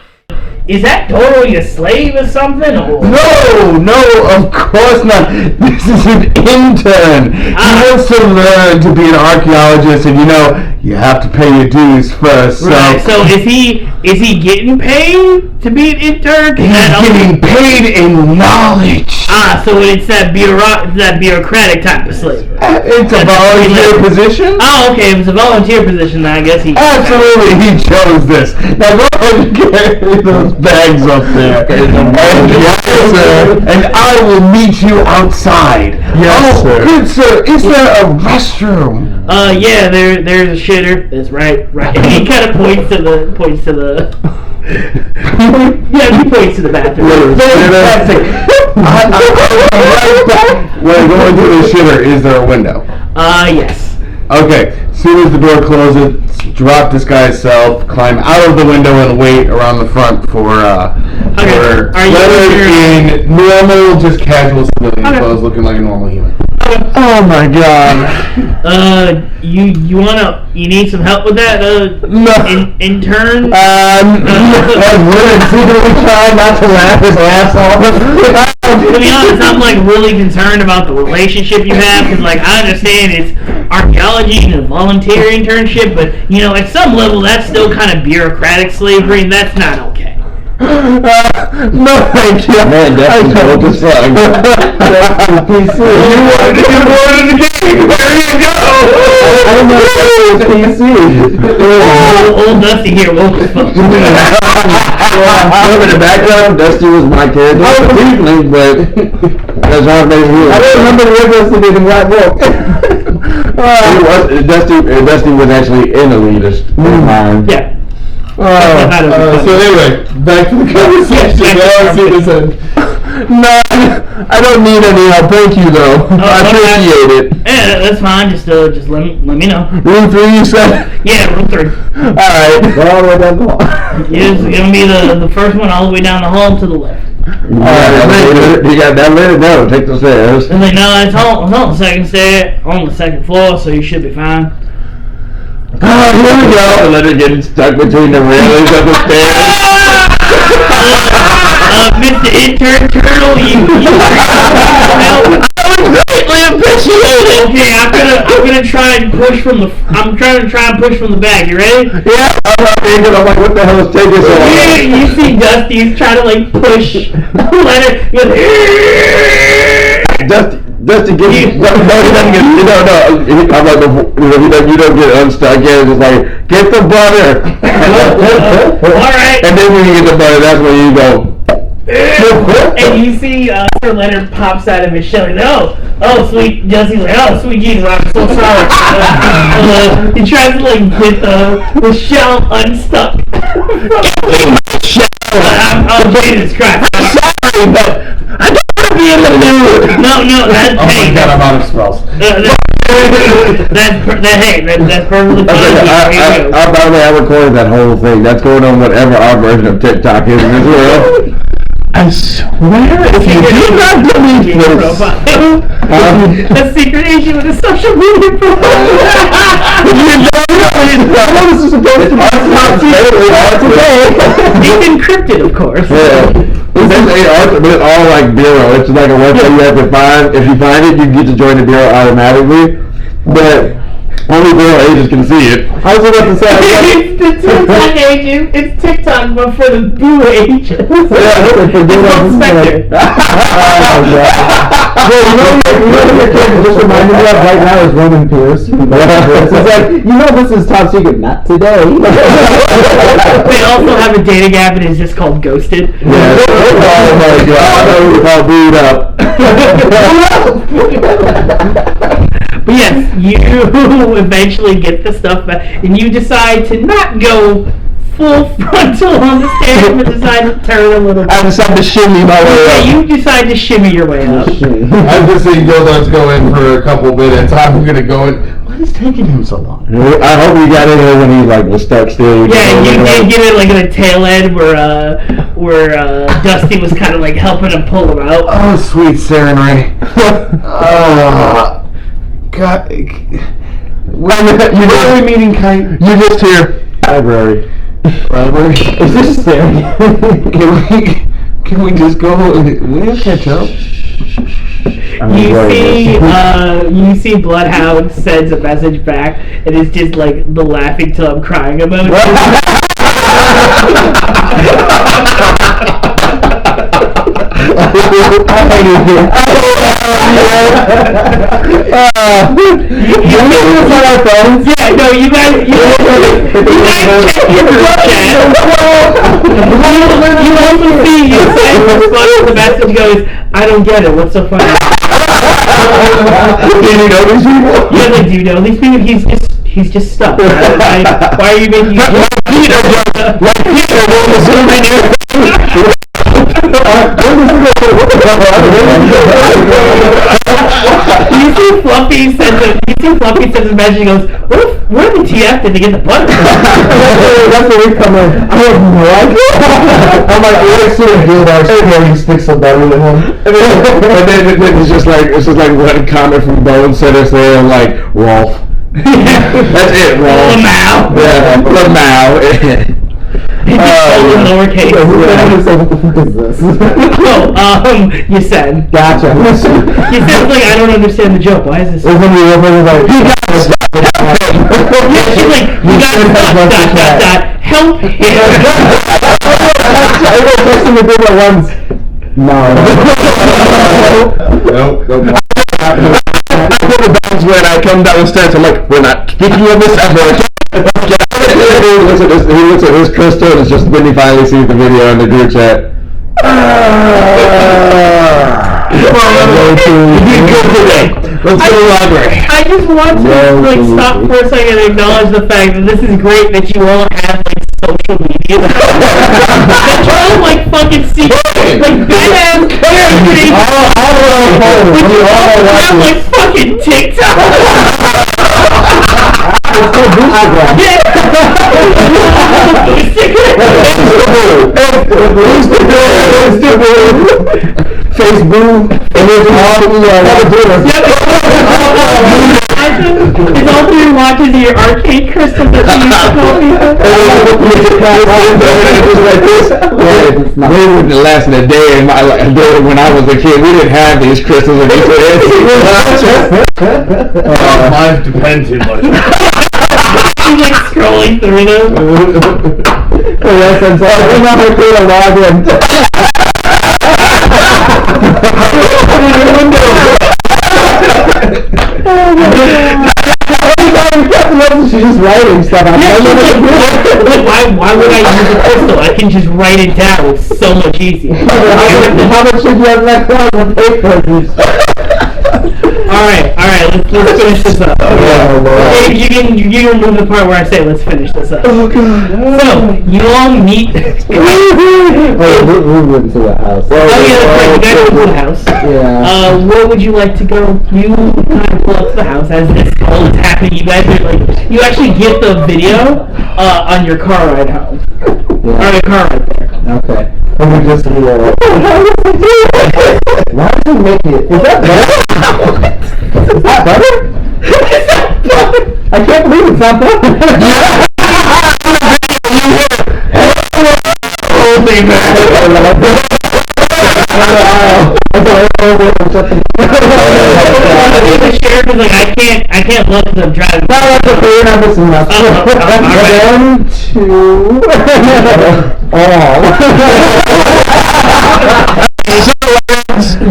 is that totally a slave or something? Or? No, of course not. This is an intern. He wants to learn to be an archaeologist, and you have to pay your dues first. Right. So is he getting paid to be an intern? He's getting paid in knowledge. So it's that bureaucratic type of slave. It's a volunteer position. Oh, okay. If it's a volunteer position, then I guess he. Absolutely, he chose this. Now go ahead and carry those bags up there. And I will meet you outside. Yes, sir. Good sir, is there a restroom? Yeah, there's a shitter. That's right. And he kind of points to the. Yeah, he points to the bathroom. Fantastic. Right back. When going to the shitter, is there a window? Yes. Okay, as soon as the door closes, drop this guy's self, climb out of the window, and wait around the front for Leonard in normal, just casual civilian clothes, looking like a normal human. Oh my god. You need some help with that, intern? We're secretly trying not to laugh his ass off. To be honest, I'm like really concerned about the relationship you have, because like I understand it's archaeology and a volunteer internship, but at some level that's still kind of bureaucratic slavery, and that's not okay. No, thank you. Man, that's dope as fuck. PC. You wanted to get more in the game. There you go. I don't know if that's PC. Old Dusty here woke as fuck. In the background, Dusty was my character. Briefly, but that's all they were. I don't remember the Dusty did in Black Book. Dusty was actually in Elitist. Yeah. So anyway, back to the conversation. No, I don't need any help. Thank you, though. I appreciate it. Yeah, that's fine. Just let me know. Room 3, you said? Yeah, room 3. All right. All the way down the hall. It's gonna be the first one all the way down the hall to the left. You got that. Let it go. Take the stairs. And like, no, it's on the second stair, on the second floor, so you should be fine. Oh, here we go. Let it get stuck between the railings of the stairs. Mr. Intern Turtle, you I would greatly appreciate it. Okay, I'm gonna try and push from the. I'm trying to push from the back. You ready? Yeah. I'm like, what the hell is taking so long? You see Dusty's trying to like push Leonard. Dusty gets no. I'm like, you don't get unstuck. Yeah, it's just like, get the butter. All right. And then when you get the butter, that's when you go. And you see Sir Leonard pops out of his shell. He's like, oh, sweet. Dusty's like, oh, sweet Jesus, I'm so sorry. He tries to like get the shell unstuck. Oh, Jesus Christ. Sorry, but I don't want to be No, that's Oh my god, I'm out of spells. That's perfectly fine. By the way, I recorded that whole thing. That's going on whatever our version of TikTok is in this world. I swear, if you do not delete this, a secret agent with a social media profile. This is supposed to be It's encrypted, of course. Yeah. It's all like bureau. It's like a website you have to find. If you find it, you get to join the bureau automatically. But only bureau agents can see it. I was about to say, it's the TikTok agent. It's TikTok, but for the B.O.O agent. It's called Spectre. You know what your character just reminded me of right now is Roman Pierce. It's like, this is top secret. Not today. They also have a dating app and it's just called Ghosted. Yeah. Oh my god. Call Boot Up. But yes, you eventually get the stuff back, and you decide to not go full frontal on the stairs, but decide to turn a little bit. I decided to shimmy my way up. You decide to shimmy your way up. I'm just saying, let's go in for a couple minutes. I'm gonna go in. What is taking him so long? I hope we got in here when he was stuck still. Yeah, you did get it like in the tail end where Dusty was kind of like helping him pull him out. Oh, sweet Serenray. God. Where are we meeting, Kite? You just here. Library. Is this scary? Can we just go? We'll catch up. You see Bloodhound sends a message back, and it's just like the laughing till I'm crying emoji. Yeah, no, you guys check your group chat. You also see your response to the message goes, I don't get it, what's so funny? Do you know these people? Yeah, like, do you know these people? He's just stuck. Why are you making You see Fluffy sends a message and goes, where the TF did they get the butter? That's where we come in. I have no idea. I'm like, let's see a dude actually sticks some butter with him. And then it's just like one comment from Bone Center saying like Rolf. That's it, Rolf. Lamau. Yeah, Lamau. Lowercase. What the fuck is this? You said. Gotcha. You said like I don't understand the joke. Why is this? It's when we were like, you guys. She's like, you guys help him. I go texting the group at once. No. Nope. When I come down the stairs, I'm like, we're not speaking of this ever. He looks at his crystal and it's just when he finally sees the video in the group chat. Let's go to the library. I just want to stop for a second and acknowledge the fact that this is great that you all have social media. That's all like fucking secret, like badass characters. But you all have like fucking TikTok. It's called Instagram. Facebook. And there's all it's all through your watches of your arcade crystals that you used to call people. They wouldn't last a day in my life. When I was a kid, we didn't have these crystals in these Life depends too much. He's like scrolling through them. Yes, I'm sorry. I'm not going to log in. She's just writing stuff. Why would I use a crystal? I can just write it down. It's so much easier. How much should you have left on the paper? Alright, let's finish this up. Okay, you can move the part where I say let's finish this up. Oh god. So, you all meet. We went to the house. Oh yeah, that's right, you guys went to the house. Yeah. Where would you like to go? You kind of pull up to the house as this all is happening. You guys are like, you actually get the video on your car ride home. Yeah. Or the car right there. Okay. And we just why did you make it? Is that butter? Is that butter? I can't believe it's not butter. The sheriff is like, I can't look because I'm driving. No, that's okay. You're not missing nothing. One, two, all.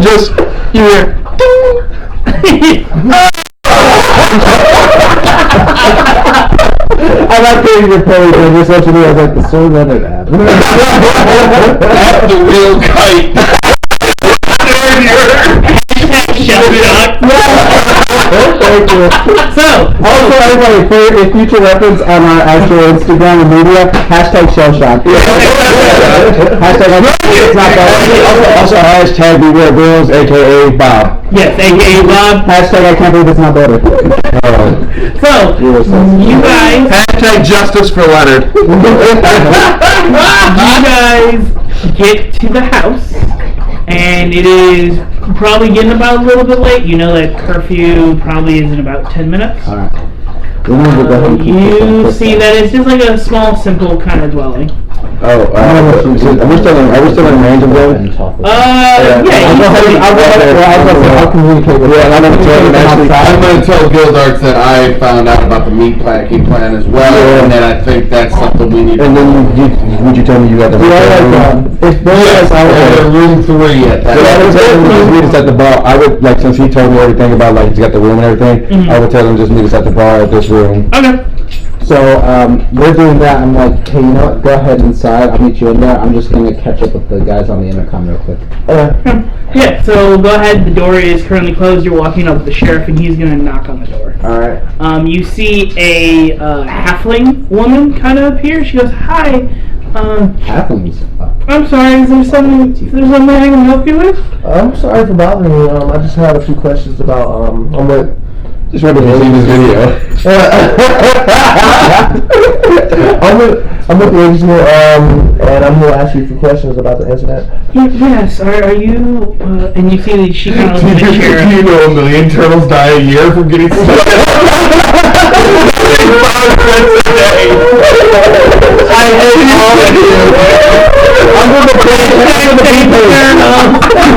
Just you hear. I like hearing your pose and just what you do. I was like, the Sir Leonard app. That's the real kite. Thank you. So, also everybody, for a future reference on our actual Instagram and media, hashtag shellshock. Hashtag it's not that. Also hashtag beware girls, aka Bob. yes, aka Bob. Hashtag I can't believe it's not better. So, you guys, Hashtag justice for Leonard. you guys get to the house, and it is probably getting about a little bit late. You know that curfew probably is in about 10 minutes. Alright. You see that it's just like a small, simple kind of dwelling. Oh, are we still in range of them? I'll communicate with Yeah, and I'm going to tell Gildarts that I found out about the meat packing plan as well, and then I think that's something we need to And then would you tell me you got the if there's room 3 at that. meet us at the bar. I would, like, since he told me everything about, like, he's got the room and everything, I would tell him just meet us at the bar at this room. Okay. So, we're doing that. I'm like, hey, you know what? Go ahead inside. I'll meet you in there. I'm just going to catch up with the guys on the intercom real quick. Yeah, so go ahead. The door is currently closed. You're walking up with the sheriff, and he's going to knock on the door. Alright. You see a halfling woman kind of appear. She goes, "Hi. Halflings. I'm sorry. Is there something I can help you with?" I'm sorry for bothering you. I just had a few questions about Just remember to see this video. I'm with the engineer, and I'm going to ask you a few questions about the incident. Yes. Are you? And you see that she kind of looks at the sheriff. Do you know 1 million turtles die a year from getting stuck? I hate all of you. I'm going to the people. I'm sorry.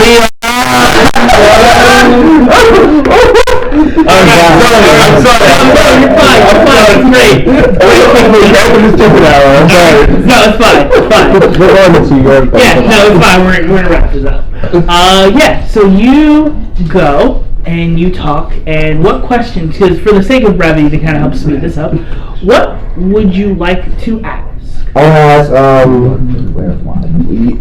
You're fine. It's great. No, it's fine. Yeah, no, it's fine. We're gonna wrap this up. Yeah. So you go and you talk. And what questions? Because for the sake of brevity, to kind of help speed this up, what would you like to ask? I want to ask,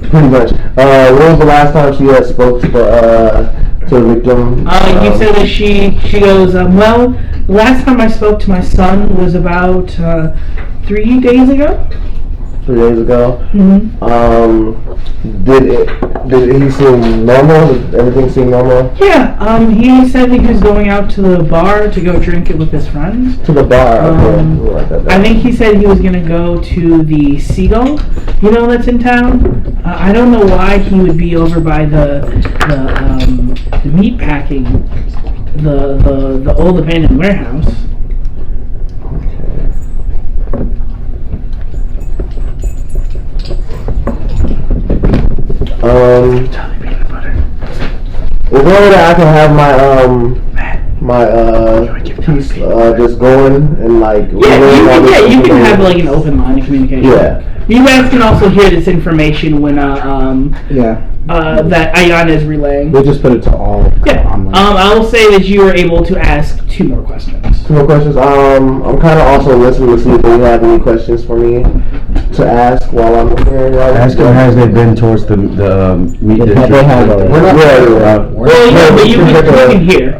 pretty much, when was the last time she had spoke to the victim? You said that she goes, well, the last time I spoke to my son was about 3 days ago. 3 days ago? Mm-hmm. Did he seem normal? Did everything seem normal? Yeah, he said that he was going out to the bar to go drink it with his friends. To the bar, okay. I think he said he was going to go to the Seagull, you know, that's in town. I don't know why he would be over by the meat packing, the old abandoned warehouse. Is there a way that I can have my piece just going and like you can have like an open line of communication. Yeah. You guys can also hear this information when that Ayana is relaying. We'll just put it to all. Yeah. I will say that you are able to ask 2 more questions. 2 more questions. I'm kind of also listening to see if you have any questions for me to ask while I'm here? Ask them, has they been towards the meat district? They have already. We're not Well, yeah, but you can hear.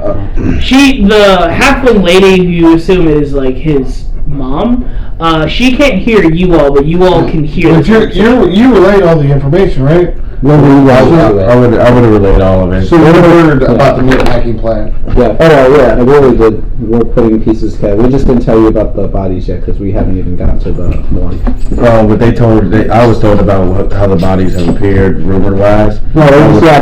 The halfling lady, you assume is like his mom. She can't hear you all, but you all can hear. But you relayed all the information, right? I would have relayed all of it. So what heard about the meat packing plant? Yeah. Oh, yeah. I really did. We're putting pieces together. We just didn't tell you about the bodies yet because we haven't even gotten to the morgue. Oh, but I was told about how the bodies have appeared, rumor-wise. No,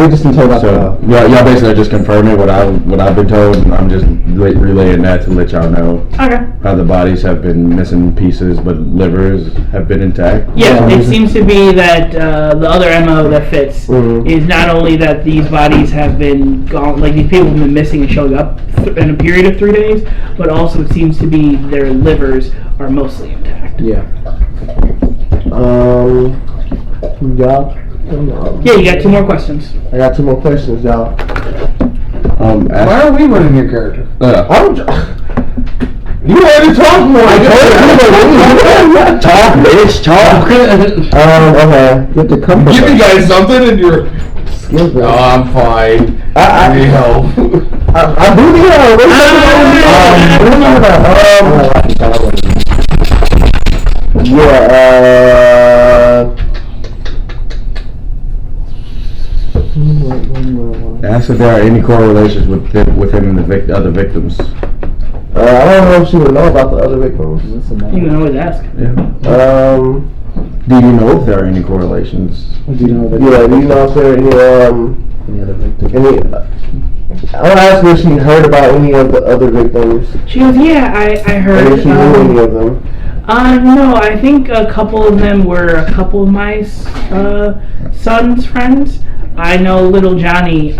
we just didn't tell about y'all basically just confirming what I've been told, and I'm just relaying that to let y'all know. Okay. How the bodies have been missing pieces, but livers have been intact. Yeah, it seems to be that the other MO that fits is not only that these bodies have been gone, like these people have been missing and showing up in a period of 3 days, but also it seems to be their livers are mostly intact. Yeah. Y'all. Yeah, you got 2 more questions. I got 2 more questions, y'all. Why are we running your character? You already talked more. I told you. Talk, bitch, talk. Okay. You have to come. Give you guys something and you're. Excuse me. Oh, I'm fine. I need help. I do need help. Ask if there are any correlations with him and the other victims. I don't know if she would know about the other victims. You can always ask. Yeah. Do you know if there are any correlations? Do you know do you know if there are any other victims? I want to ask her if she heard about any of the other victims. She goes, yeah, I heard. And if she knew any of them. No, I think a couple of them were a couple of my son's friends. I know little Johnny,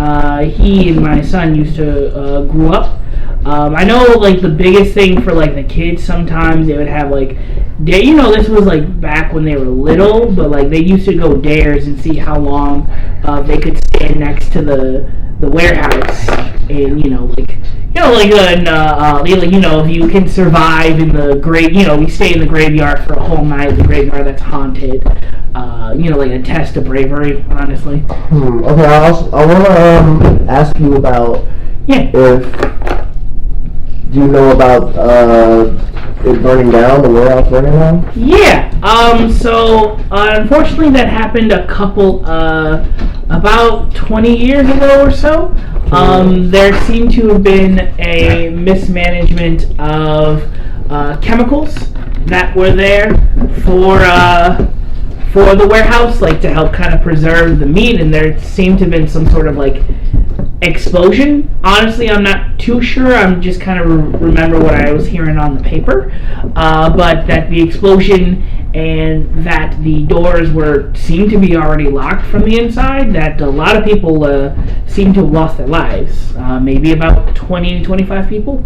he and my son used to grew up. I know, like, the biggest thing for, like, the kids, sometimes they would have, like, this was, like, back when they were little, but, like, they used to go dares and see how long they could stand next to the warehouse, and, if you can survive in the we stay in the graveyard for a whole night, the graveyard that's haunted, like a test of bravery, honestly. Okay, I want to ask you about if... Do you know about it burning down, the warehouse burning down? Yeah. So unfortunately, that happened about 20 years ago or so. There seemed to have been a mismanagement of chemicals that were there for the warehouse, like to help kind of preserve the meat, and there seemed to have been some sort of like explosion. Honestly, I'm not too sure. I'm just kind of remember what I was hearing on the paper, but that the explosion and that the doors seemed to be already locked from the inside. That a lot of people seem to have lost their lives. Maybe about 20 to 25 people.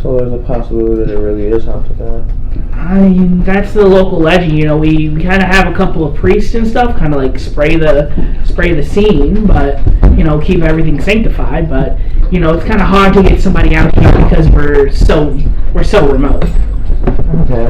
So there's a possibility that it really is haunted now. That's the local legend. We kind of have a couple of priests and stuff, kind of like spray the scene, but keep everything sanctified. But it's kind of hard to get somebody out here because we're so remote. Okay.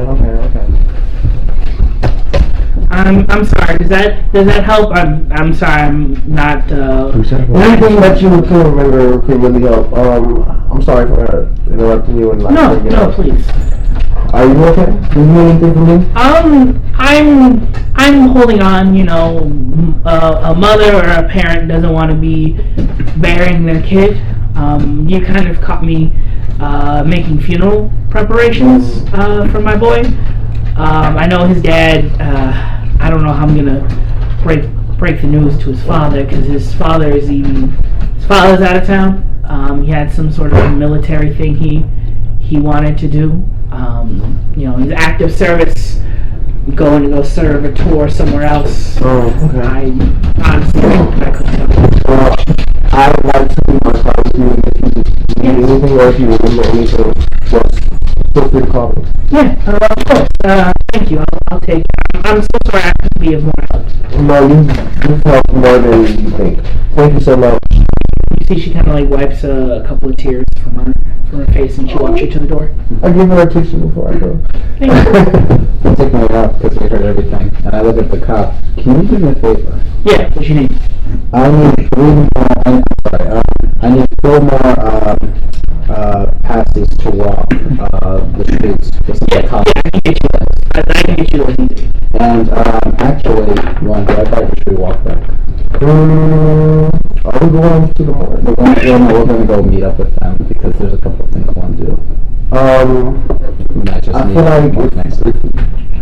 I'm sorry. Does that help? I'm sorry. I'm not. Anything that you can remember could really help. I'm sorry for interrupting you and No, please. Are you okay? Do you need anything from me? I'm holding on. A mother or a parent doesn't want to be burying their kid. You kind of caught me making funeral preparations for my boy. I know his dad. I don't know how I'm gonna break the news to his father because his father's out of town. He had some sort of military thing he wanted to do. His active service, going to go serve a tour somewhere else. Oh, okay. I couldn't tell. Well, I would like to be my side with you if you need anything or if you remember anything. Feel free to call me. Yeah, of course. Thank you. I'll take it. I'm so sorry I couldn't be of more help. No, you've helped more than you think. Thank you so much. You see, she kind of like wipes a couple of tears from her face, and she walks you to the door. I give her a tissue before I go. Thank you. I'll take my up because we heard everything. And I look at the cop. Can you do me a favor? Yeah, what you need? I need 3 more. I need 4 more passes to walk the streets. Yeah, I can get you those. I can get you those easy. And actually, one, I thought we should walk back. Are we going to the mall? We're going to go meet up with them because there's a couple of things I want to do. I feel like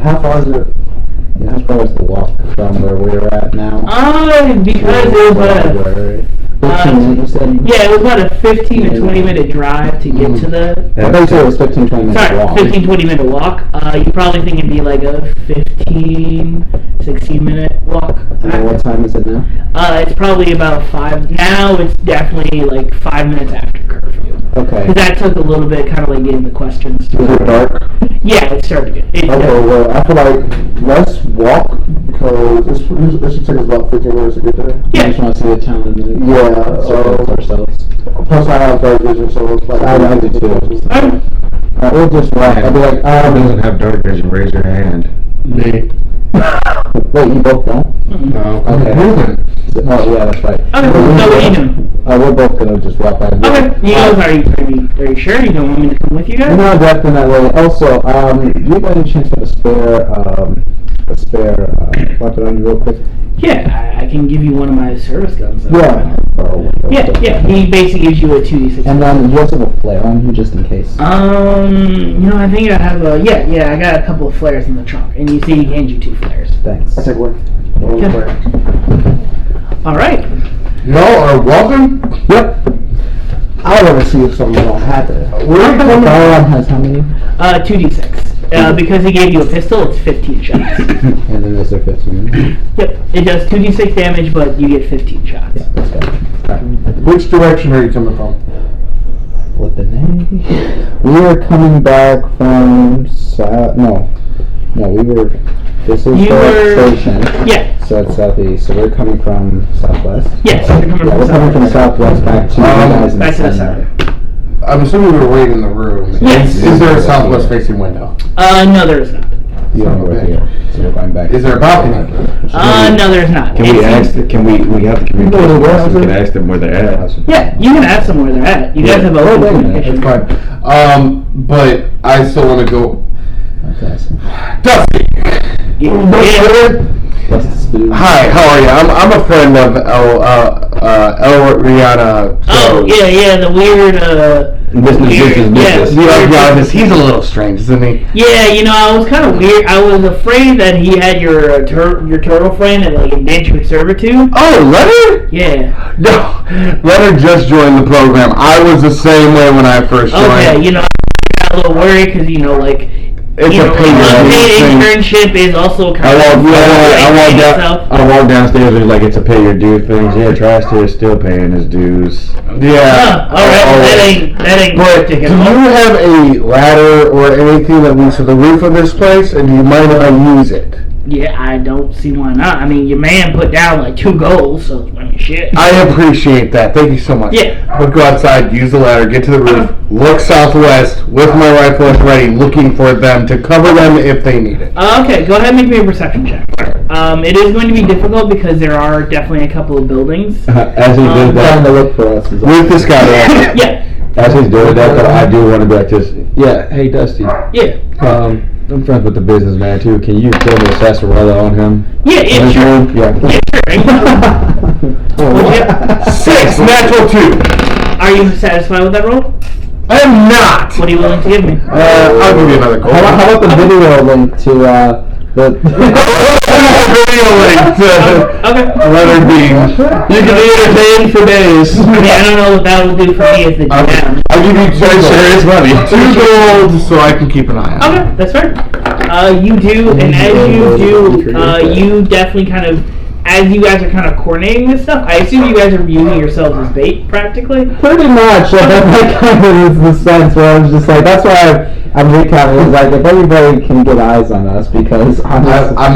how far is it? Yeah, as far as the walk from where we're at now. Because it was about it was about a 15 to 20 minute drive to get to the. I thought you said it was 15, 20 minutes Sorry, walk. 15, 20 minute walk. You probably think it'd be like a 15, 16 minute walk. And what time is it now? It's probably about 5. Now it's definitely like 5 minutes after curfew. Okay. Because that took a little bit, kind of like getting the questions. Is it dark? Yeah, it started to get. Okay, well, I feel like let's walk because this should take us about 15 minutes to get there. Yeah. I just want to see the town in the ourselves. Plus I have dark vision, so it's like I do too. We'll just walk. I'll be like, Who doesn't have dark vision? Raise your hand. Me. wait, you both don't? No. Okay. Oh yeah, that's right. Okay, so what are you doing? We're both gonna just walk back. Okay, you guys, are you sure? You don't want me to come with you guys? No, definitely. Also, do you by any chance have a spare weapon on you real quick? Yeah, I can give you one of my service guns. Yeah. Yeah. He basically gives you a 2d6. And then you also have a flare on you just in case. I think I have I got a couple of flares in the trunk, and you see he hands you 2 flares. Thanks. I take one. All right. Y'all are welcome. Yep. I'll never see if something don't happen. Firearm has how many? 2d6. Because he gave you a pistol, it's 15 shots. And then is there 15? Yep, it does 2d6 damage, but you get 15 shots. Yeah, let's go. Which direction are you coming from? What the name? We are coming back from this is the station. Yeah. So it's southeast. So we're coming from southwest. Yes, we're coming from southwest back to you guys in back to the center. I'm assuming we were waiting in the room. Yes. Is there a southwest facing window? No, there is not. You don't know we're here. So we're going back. Is there a balcony? No, there's not. Can we ask? We have the communication. We can ask them where they're at. Yeah, you can ask them where they're at. You guys have open communication. It's fine. But I still want to go. Dusty. Hi, how are you? I'm a friend of El Rihanna. Oh yeah, the weird Business. He's a little strange, isn't he? Yeah, I was kind of weird. I was afraid that he had your turtle friend and like indentured servitude. Oh, Leonard? Yeah. No, Leonard just joined the program. I was the same way when I first joined. Okay, I got a little worried because it's a paid internship is also kind of. I walk downstairs and it's a pay your due things. Yeah, Trash here is still paying his dues. Yeah. All right. That ain't. But do you have a ladder or anything that leads to the roof of this place, and do you mind if I use it? Yeah, I don't see why not. I mean, your man put down 2 goals, so shit. I appreciate that. Thank you so much. Yeah. But go outside, use the ladder, get to the roof, look southwest with my rifle ready, looking for them to cover them if they need it. Okay, go ahead and make me a perception check. It is going to be difficult because there are definitely a couple of buildings. As he did that, to look for us. With this guy. Yeah. as he's doing that, though, I do want to be like this. Yeah, hey Dusty. Yeah. I'm friends with the businessman too. Can you throw me a sarsaparilla on him? Yeah, sure. Yeah. Yeah, sure. 6, natural 2. Are you satisfied with that roll? I am not. What are you willing to give me? I'll give you another gold. How about the video link to the video link to Leonard Bean. You can be entertained for days. I don't know what that will do for me as the GM. I'll give you 2 money. 2 gold so I can keep an eye on it. Okay, that's fair. You do, and as you do, you definitely kind of, as you guys are kind of coordinating this stuff, I assume you guys are using yourselves as bait, practically? pretty much. That kind of is the sense where I was just like, that's why I'm recapping. Like, if everybody can get eyes on us, because I'm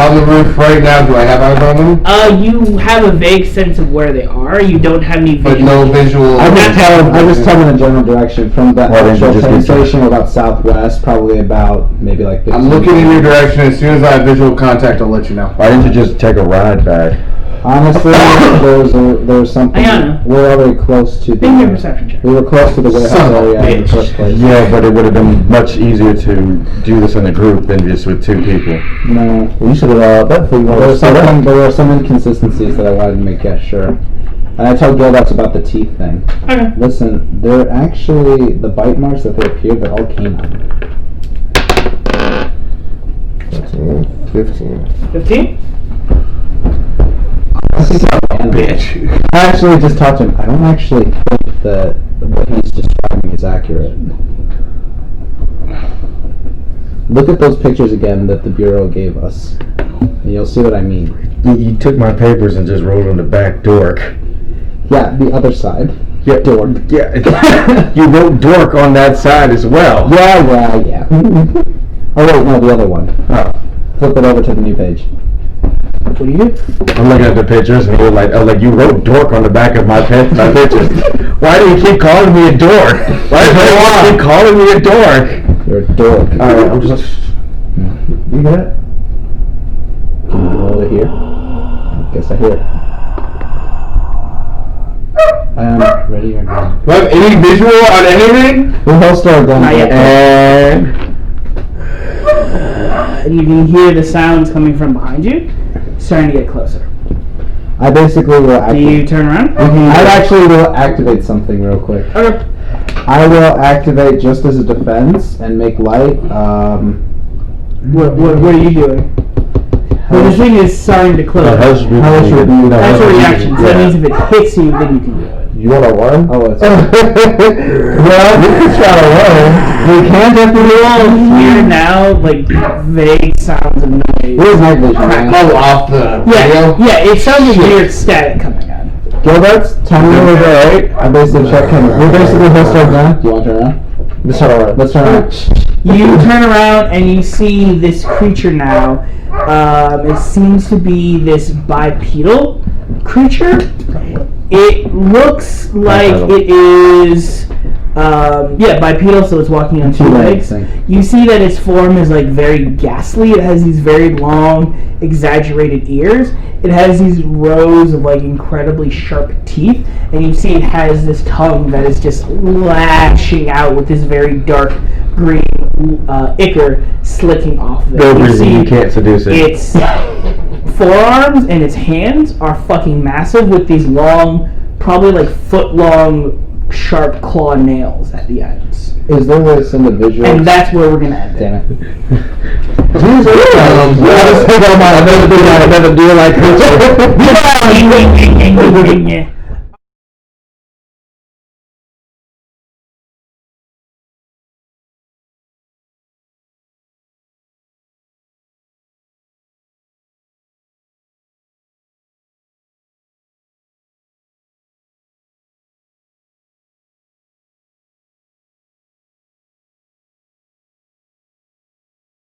on the roof right now. Do I have eyes on them? You have a vague sense of where they are. You don't have any visual. But no visual. I just tell them the general direction from the actual train station about southwest, probably about maybe like 15 I'm looking in your direction. As soon as I have visual contact, I'll let you know. Why didn't you just take a ride back? Honestly, there was something. We're already close to the. Make a perception check. We were close to the warehouse area in the first place. Yeah, but it would have been much easier to do this in a group than just with 2 people. No, we should have there were some inconsistencies that I wanted to make sure. And I told Gildas about the teeth thing. Okay. Listen, they're actually the bite marks that they appeared. They're all canine. 15. Bitch. I actually just talked to him. I don't actually think that what he's describing is accurate. Look at those pictures again that the Bureau gave us, and you'll see what I mean. You took my papers and just wrote on the back dork. Yeah, the other side. Yeah, dork. Yeah, you wrote dork on that side as well. Yeah. Oh wait, no, the other one. Oh. Flip it over to the new page. What do you do? I'm looking at the pictures, and you're like, you wrote dork on the back of my pictures. Why do you keep calling me a dork? Why do you keep calling me a dork? You're a dork. Alright, I'm just... You hear it? Can you roll it here? I guess I hear it. I am ready or not. Do I have any visual on anything? We'll holster our gun. Not yet. And you can hear the sounds coming from behind you, starting to get closer. I basically will activate. Do you turn around? I actually will activate something real quick. Okay. I will activate just as a defense and make light. What are you doing? Well, the thing is starting to close. That's a reaction. So that means if it hits you, then you can do it. You want to run? Oh, it's well, we can try to run. We can't if we all hear now, like, vague sounds of noise. Where's night vision? Oh, off the radio? Yeah, it sounds like weird static coming on. Gilbert's time over there, right? I basically check him. We basically holster our gun. Do you want to turn around? Let's turn around. Let's turn around. You turn around and you see this creature now. It seems to be this bipedal creature. It looks like it is, bipedal, so it's walking on 2 legs. You see that its form is like very ghastly. It has these very long, exaggerated ears. It has these rows of like incredibly sharp teeth, and you see it has this tongue that is just lashing out with this very dark green ichor slicking off of it. You can't seduce it. Its forearms and its hands are fucking massive with these long, probably like foot-long, sharp claw nails at the ends. Is there a way to send a visual? And that's where we're gonna end it. Damn it. I've never do like this.